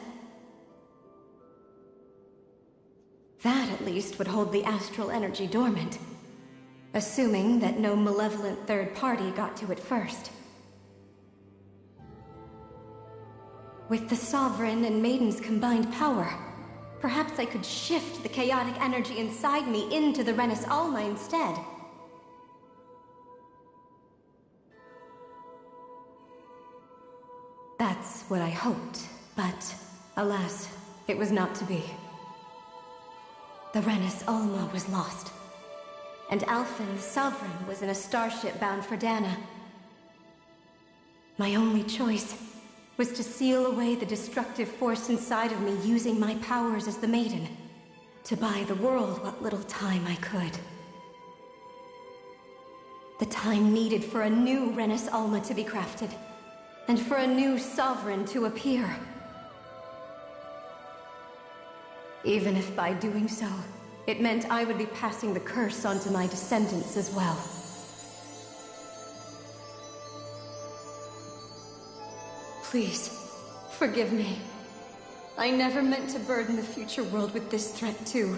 That, at least, would hold the astral energy dormant. Assuming that no malevolent third party got to it first. With the Sovereign and Maiden's combined power, perhaps I could shift the chaotic energy inside me into the Renis Alma instead. That's what I hoped, but alas, it was not to be. The Renis Alma was lost, and Alphen, the Sovereign, was in a starship bound for Dana. My only choice was to seal away the destructive force inside of me using my powers as the Maiden, to buy the world what little time I could. The time needed for a new Renis Alma to be crafted, and for a new Sovereign to appear. Even if by doing so, it meant I would be passing the curse on to my descendants as well. Please, forgive me. I never meant to burden the future world with this threat too.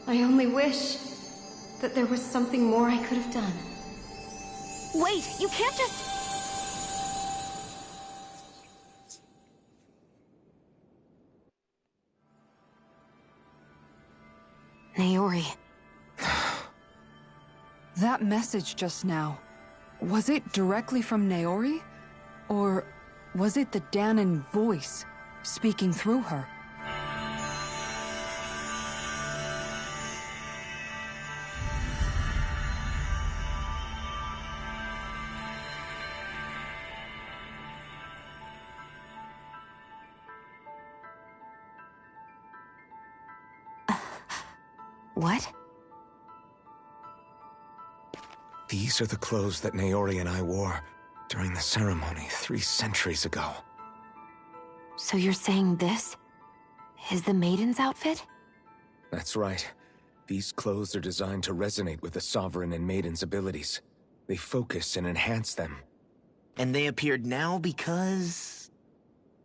I only wish that there was something more I could have done. Wait, you can't just... Naori. That message just now, was it directly from Naori? Or was it the Danan voice speaking through her? What? These are the clothes that Naori and I wore during the ceremony 3 centuries ago. So you're saying this is the Maiden's outfit? That's right. These clothes are designed to resonate with the Sovereign and Maiden's abilities. They focus and enhance them. And they appeared now because...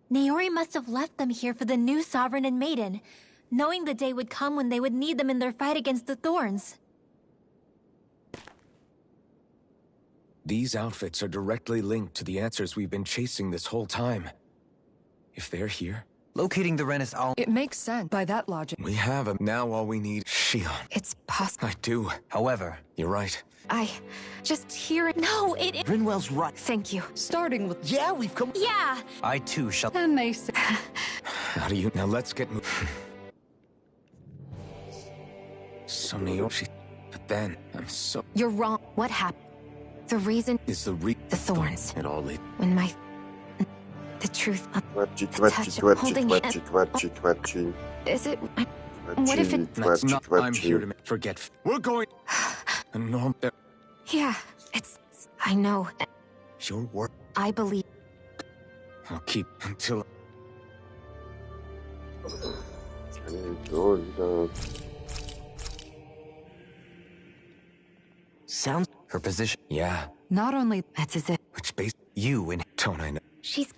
Naori must have left them here for the new Sovereign and Maiden, knowing the day would come when they would need them in their fight against the Thorns. These outfits are directly linked to the answers we've been chasing this whole time. If they're here... Locating the Renis Alma... It makes sense by that logic. We have them. Now all we need is Shion. It's possible. I do. However... You're right. I just hear it. No, it... Rinwell's right. Thank you. Starting with... Yeah, we've come... Yeah! I too shall... And they say... How do you... Now let's get moving. So Naoshi... But then, I'm so... You're wrong. What happened? The reason is the Thorns. It all leads. When my... The truth... Quatschen. Is it... What if it... That's not... I'm here to forget... We're going... A norm... Yeah, it's... I know. Your work... I believe... I'll keep until... Sounds... Her position... Yeah. Not only... That's as if... Which base... You in tone, I know. She's...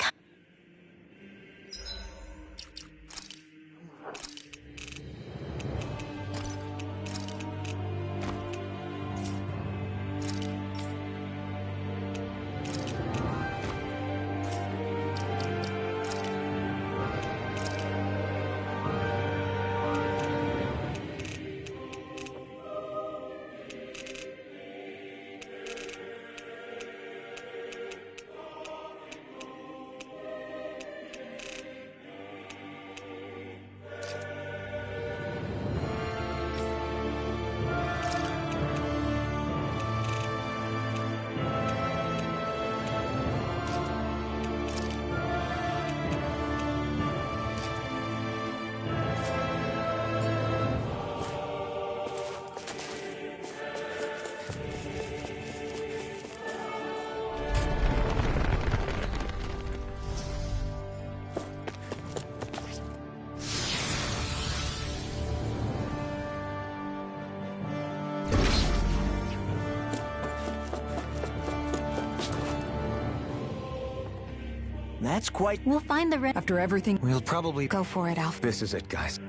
That's quite... We'll find the After everything... We'll probably... Go for it, Alf. This is it, guys.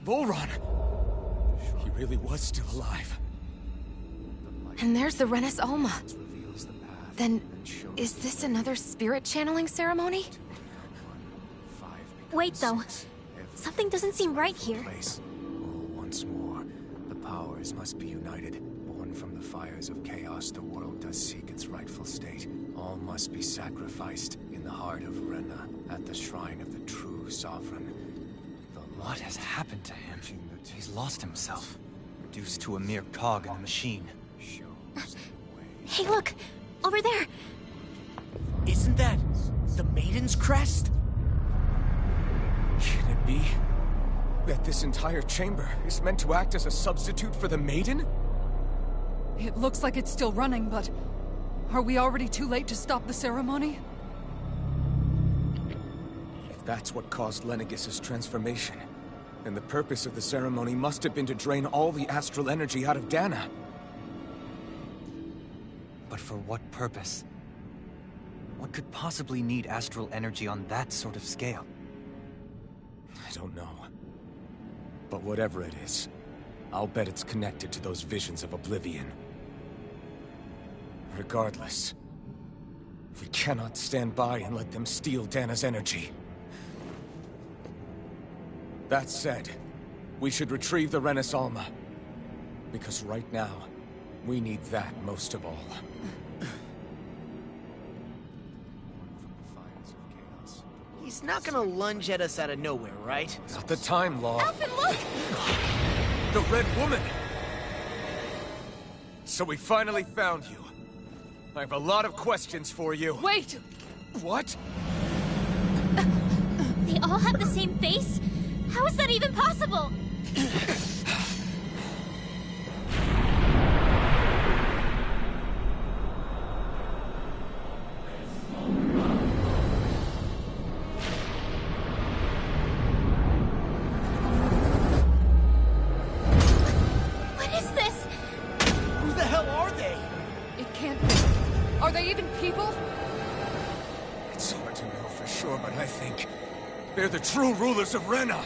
Volron! He really was still alive. And there's the Renis Alma. Then, is this another spirit channeling ceremony? Wait, though. Something doesn't seem right here. Once more, the powers must be united. Born from the fires of chaos, the world does seek its rightful state. All must be sacrificed in the heart of Rena, at the shrine of the true sovereign. What has happened to him? He's lost himself, reduced to a mere cog in the machine. Hey, look! Over there! Isn't that the Maiden's crest? Can it be that this entire chamber is meant to act as a substitute for the Maiden? It looks like it's still running, but... Are we already too late to stop the ceremony? If that's what caused Lenegis' transformation, then the purpose of the ceremony must have been to drain all the astral energy out of Dana. But for what purpose? What could possibly need astral energy on that sort of scale? I don't know. But whatever it is, I'll bet it's connected to those visions of oblivion. Regardless, we cannot stand by and let them steal Dana's energy. That said, we should retrieve the Renis Alma. Because right now, we need that most of all. He's He's not gonna lunge at us out of nowhere, right? Not the time, Law. Alphen, look! The Red Woman! So we finally found you. I have a lot of questions for you. Wait! What? They all have the same face? How is that even possible? What is this? Who the hell are they? It can't be. Are they even people? It's hard to know for sure, but I think they're the true rulers of Rena.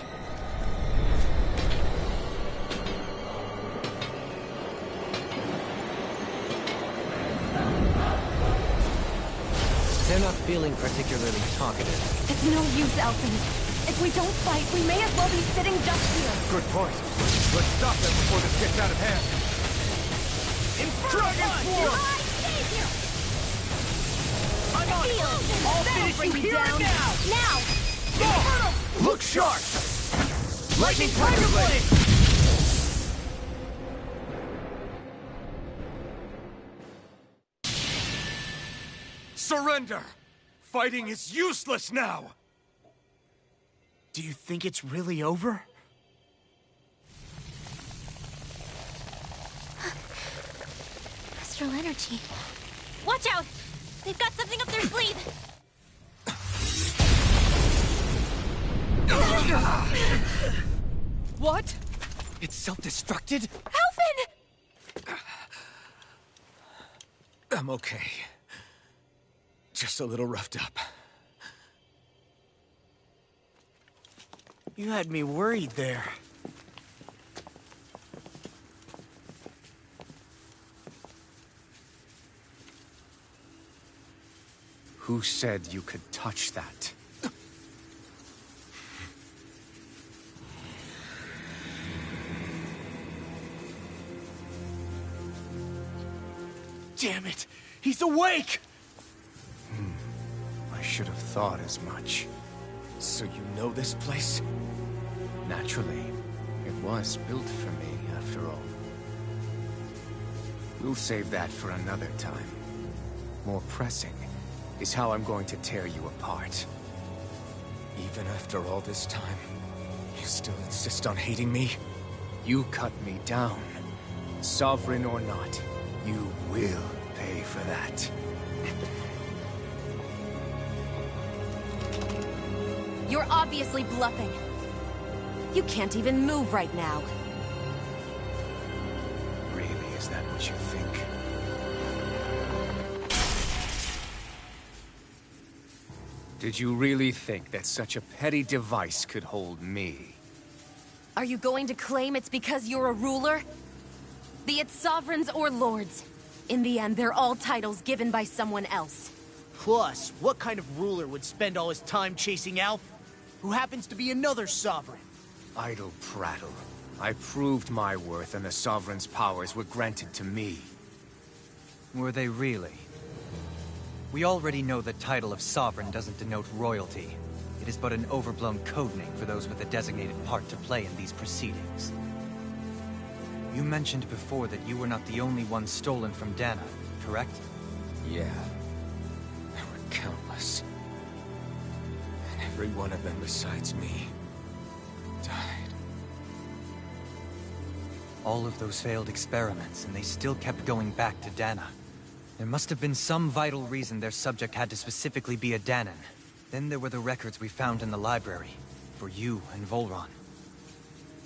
They're not feeling particularly talkative. It's no use, Alphen. If we don't fight, we may as well be sitting ducks here. Good point. Let's stop them before this gets out of hand. Dragon Force! Stay here! I'm on it! I'll finish you here and now! Now! Look sharp! Lightning Tiger Blade! Surrender! Fighting is useless now! Do you think it's really over? Astral energy. Watch out! They've got something up their sleeve! What? It's self-destructed? Alphen! I'm okay. Just a little roughed up. You had me worried there. Who said you could touch that? Damn it! He's awake! I should have thought as much. So you know this place? Naturally. It was built for me, after all. We'll save that for another time. More pressing is how I'm going to tear you apart. Even after all this time, you still insist on hating me? You cut me down. Sovereign or not, you will pay for that. You're obviously bluffing. You can't even move right now. Really, is that what you think? Did you really think that such a petty device could hold me? Are you going to claim it's because you're a ruler? Be it sovereigns or lords. In the end, they're all titles given by someone else. Plus, what kind of ruler would spend all his time chasing Alph, who happens to be another sovereign? Idle prattle. I proved my worth and the Sovereign's powers were granted to me. Were they really? We already know the title of Sovereign doesn't denote royalty. It is but an overblown codename for those with a designated part to play in these proceedings. You mentioned before that you were not the only one stolen from Dana, correct? Yeah. There were countless. And every one of them besides me died. All of those failed experiments, and they still kept going back to Dana. There must have been some vital reason their subject had to specifically be a Danan. Then there were the records we found in the library, for you and Volron.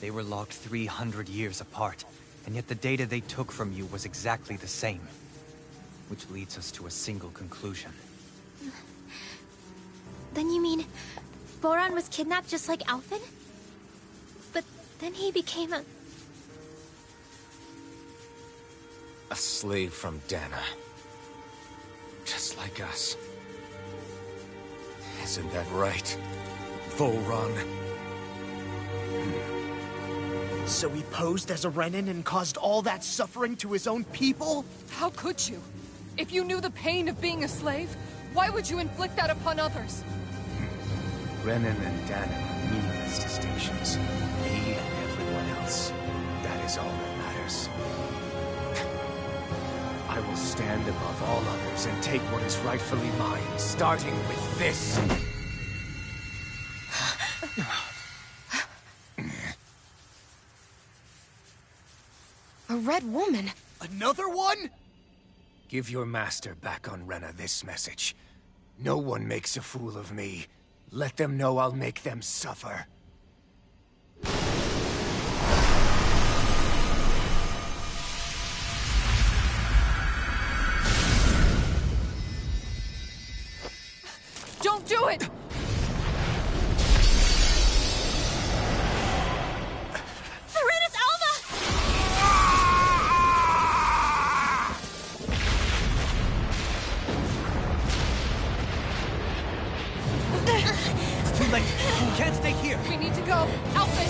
They were logged 300 years apart, and yet the data they took from you was exactly the same. Which leads us to a single conclusion. Then you mean... Boran was kidnapped just like Alphen? But then he became a... A slave from Dana. Just like us. Isn't that right, Volron? So he posed as a Renan and caused all that suffering to his own people? How could you? If you knew the pain of being a slave, why would you inflict that upon others? Renan and Danon are meaningless distinctions. Me and everyone else. That is all that matters. I will stand above all others and take what is rightfully mine, starting with this. A red woman? Another one? Give your master back on Rena this message. No one makes a fool of me. Let them know I'll make them suffer. Don't do it! Too late. We can't stay here. We need to go. Outfit!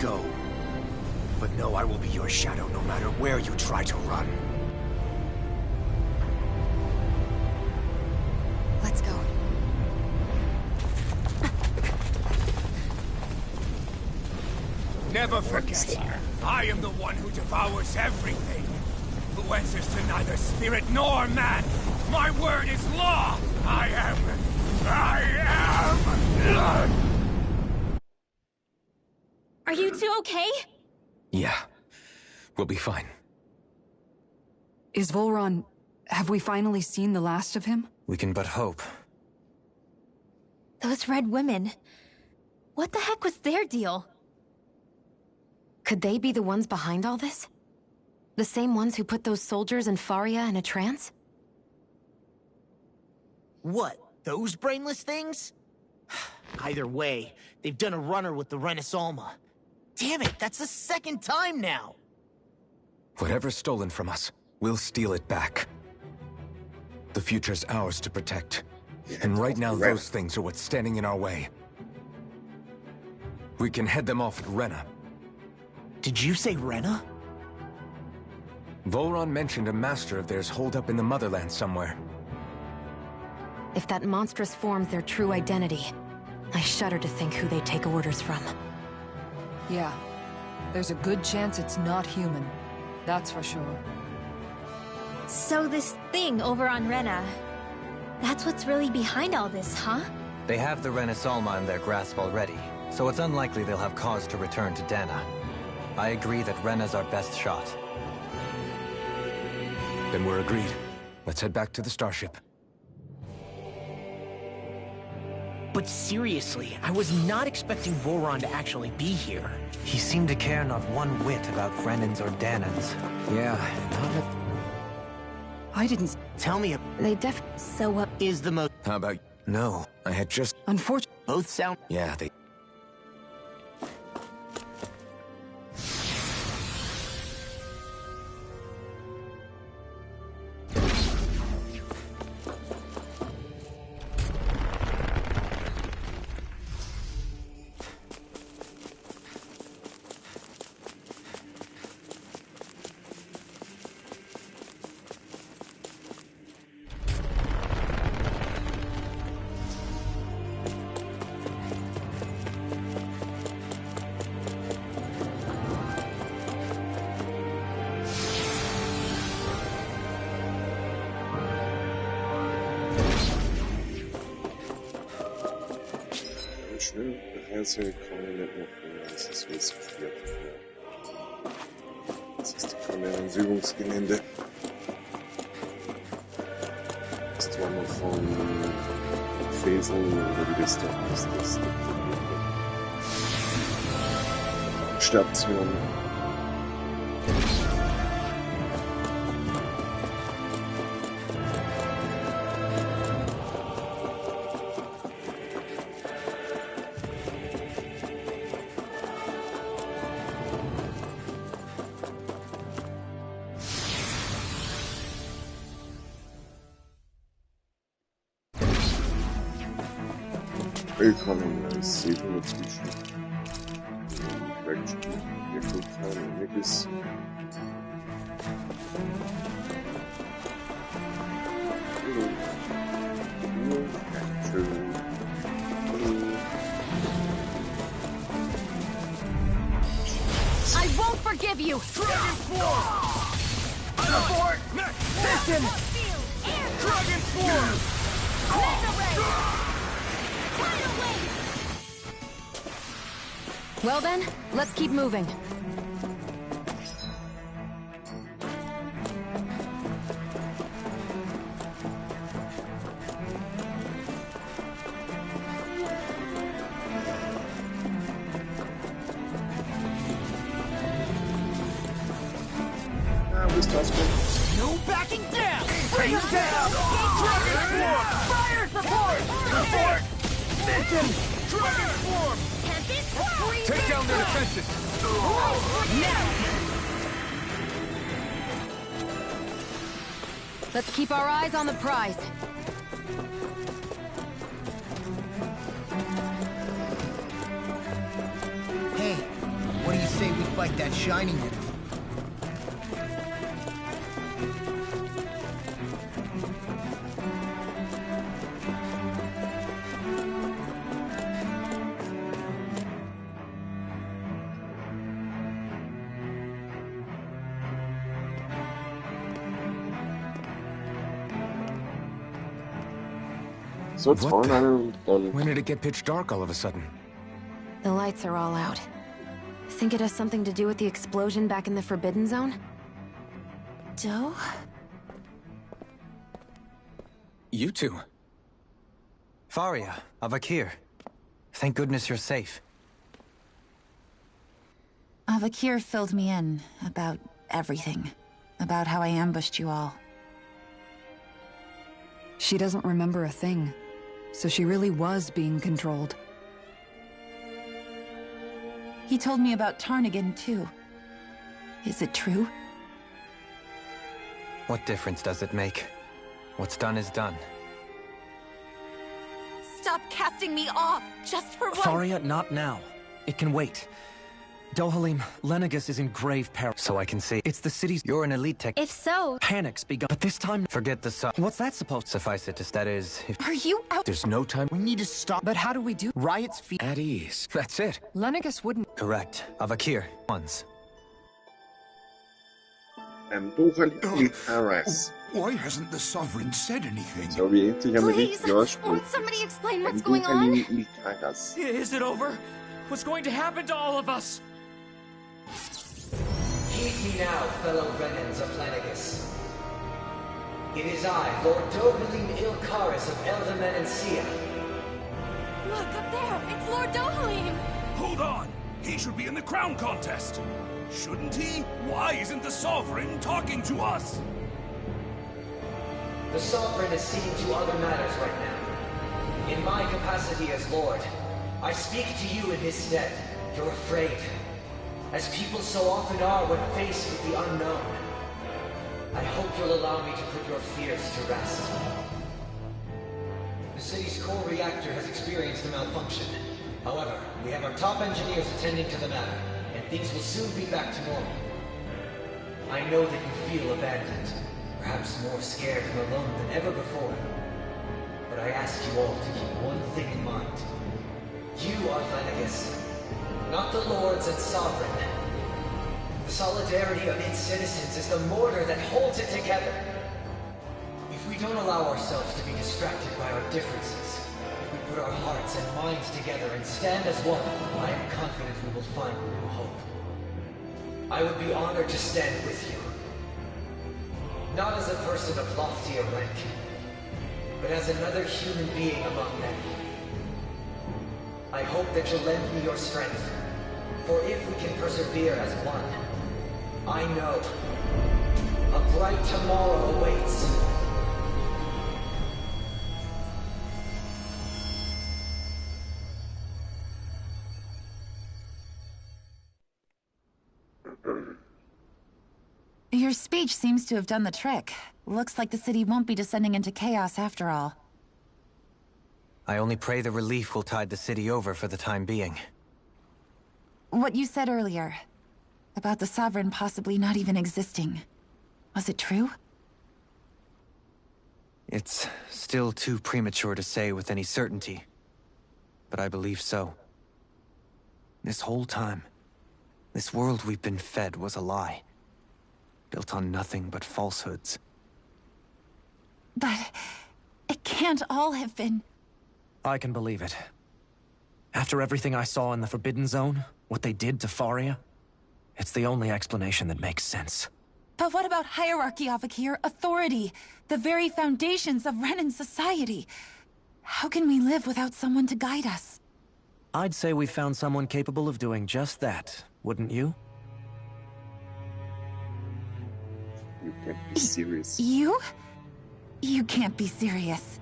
Go. But know I will be your shadow no matter where you try to run. Let's go. Never forget, I am the one who devours everything. Who answers to neither spirit nor man. My word is law. I am... Are you two okay? Yeah. We'll be fine. Is Volron... have we finally seen the last of him? We can but hope. Those red women. What the heck was their deal? Could they be the ones behind all this? The same ones who put those soldiers and Faria in a trance? What? Those brainless things? Either way, they've done a runner with the Renasalma. Damn it, that's the second time now! Whatever's stolen from us, we'll steal it back. The future's ours to protect. And right now, those things are what's standing in our way. We can head them off at Rena. Did you say Rena? Volron mentioned a master of theirs holed up in the motherland somewhere. If that monstrous form's their true identity, I shudder to think who they take orders from. Yeah. There's a good chance it's not human. That's for sure. So this thing over on Rena... that's what's really behind all this, huh? They have the Renasalma in their grasp already, so it's unlikely they'll have cause to return to Dana. I agree that Rena's our best shot. Then we're agreed. Let's head back to the starship. But seriously, I was not expecting Voron to actually be here. He seemed to care not one whit about Renans or Danans. Yeah, not I didn't... Tell me, They So what is the most... How about... No, I had just... Unfortunately... Both sound... Yeah, they... Reise kann ich nicht machen, das ist riskiert. Das ist ein Übungsgelände. Das ist zwar noch von Feseln oder wie das da heißt, das Station. Willkommen als Segel zwischen Quatschen, Quatschen und Nickes. I won't forgive you! Dragon Form! Abort! Listen! Dragon Form! Mega Ray! Well then, let's keep moving. No backing down! Bring him down! Dragon Form! Fire support! Support! Mission! Dragon Form! Take down their defenses! Let's keep our eyes on the prize. Hey, what do you say we fight that shining enemy? So it's fine, When did it get pitch dark all of a sudden? The lights are all out. Think it has something to do with the explosion back in the Forbidden Zone? Doe? You two. Faria, Avakir. Thank goodness you're safe. Avakir filled me in about everything. About how I ambushed you all. She doesn't remember a thing. So she really was being controlled. He told me about Tarnigan, too. Is it true? What difference does it make? What's done is done. Stop casting me off, just for once! Faria, not now. It can wait. Dohalim, Lenegis is in grave peril. So I can see. It's the city's... You're an elite tech... If so... Panic's begun. But this time... Forget the sun. What's that supposed to... Suffice it to... That is... Are you out? There's no time... We need to stop. But how do we do... Riot's feet... At ease. That's it. Lenegis wouldn't... Correct. Avakir. Once. Why hasn't the Sovereign said anything? Please, won't somebody explain what's going on? Is it over? What's going to happen to all of us? Heed me now, fellow Renans of Lenegis. It is I, Lord Dohalim Ilkaris of Eldaman and Sia. Look, up there! It's Lord Dohalim! Hold on! He should be in the crown contest! Shouldn't he? Why isn't the Sovereign talking to us? The Sovereign is seeing to other matters right now. In my capacity as Lord, I speak to you in his stead. You're afraid. As people so often are when faced with the unknown. I hope you'll allow me to put your fears to rest. The city's core reactor has experienced a malfunction. However, we have our top engineers attending to the matter, and things will soon be back to normal. I know that you feel abandoned, perhaps more scared and alone than ever before. But I ask you all to keep one thing in mind. You are Lenegis, not the Lords and Sovereign. The solidarity of its citizens is the mortar that holds it together. If we don't allow ourselves to be distracted by our differences, if if we put our hearts and minds together and stand as one, I am confident we will find new hope. I would be honored to stand with you. Not as a person of loftier rank, but as another human being among men. I hope that you'll lend me your strength, for if we can persevere as one, I know a bright tomorrow awaits. Your speech seems to have done the trick. Looks like the city won't be descending into chaos after all. I only pray the relief will tide the city over for the time being. What you said earlier, about the Sovereign possibly not even existing, was it true? It's still too premature to say with any certainty, but I believe so. This whole time, this world we've been fed was a lie, built on nothing but falsehoods. But it can't all have been... I can believe it. After everything I saw in the Forbidden Zone, what they did to Faria, it's the only explanation that makes sense. But what about hierarchy, Avakir? Authority? The very foundations of Renan society? How can we live without someone to guide us? I'd say we found someone capable of doing just that, wouldn't you? You can't be serious. You? You can't be serious.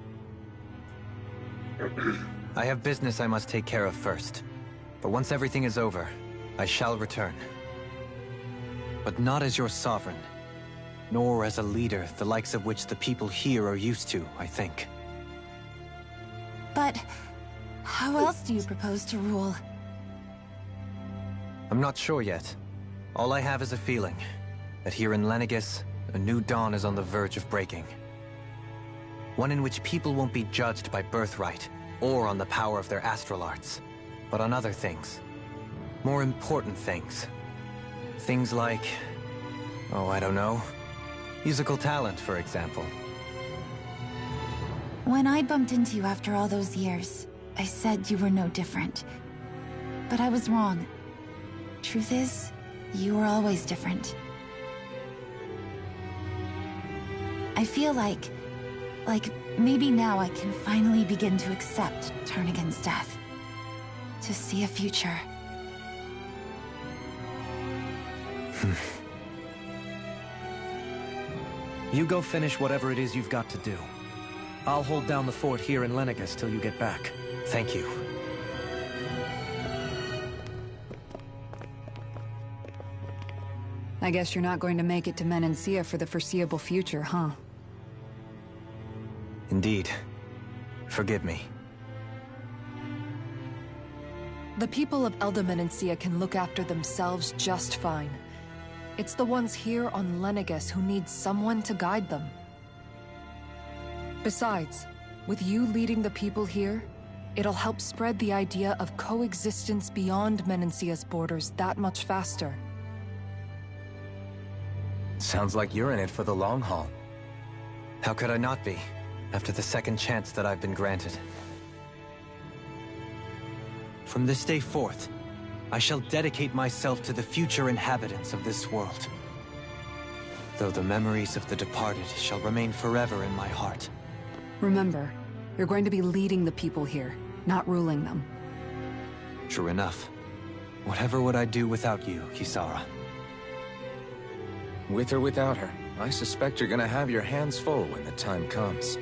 I have business I must take care of first. But once everything is over, I shall return. But not as your sovereign, nor as a leader the likes of which the people here are used to, I think. But how else do you propose to rule? I'm not sure yet. All I have is a feeling that here in Lenegis, a new dawn is on the verge of breaking. One in which people won't be judged by birthright or on the power of their astral arts, but on other things. More important things. Things like, oh, I don't know, musical talent, for example. When I bumped into you after all those years, I said you were no different. But I was wrong. Truth is, you were always different. I feel like maybe now I can finally begin to accept Turnagain's death. To see a future. You go finish whatever it is you've got to do. I'll hold down the fort here in Lenegis till you get back. Thank you. I guess you're not going to make it to Menancia for the foreseeable future, huh? Indeed. Forgive me. The people of Elda Menancia can look after themselves just fine. It's the ones here on Lenegis who need someone to guide them. Besides, with you leading the people here, it'll help spread the idea of coexistence beyond Menancia's borders that much faster. Sounds like you're in it for the long haul. How could I not be, after the second chance that I've been granted? From this day forth, I shall dedicate myself to the future inhabitants of this world. Though the memories of the departed shall remain forever in my heart. Remember, you're going to be leading the people here, not ruling them. True enough. Whatever would I do without you, Kisara? With or without her, I suspect you're gonna have your hands full when the time comes.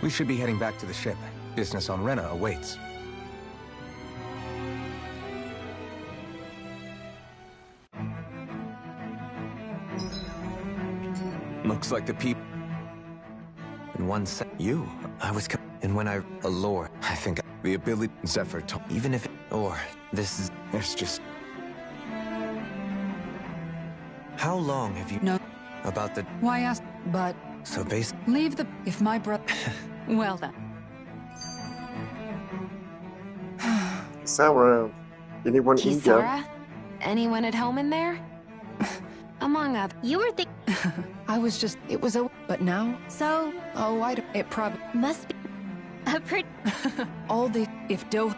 We should be heading back to the ship. Business on Rena awaits. Looks like the people... In one you, I was and when I allure, I think the ability Zephyr even if or this is... It's just... How long have you... No. About the... Why ask? But... So base... Leave the... If my brother... Well then. Sarah, anyone in there? Kisara? Anyone at home in there? Among others. You were thinking... I was just... It was a... But now? So... Oh, I don't... It probably... Must be... A pretty... All the... If Do...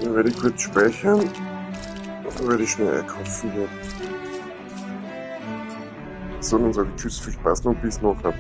Dann werde ich kurz speichern. Dann werde ich schnell einkaufen hier. So, dann sage ich Tschüss, viel Spaß noch, bis nachher.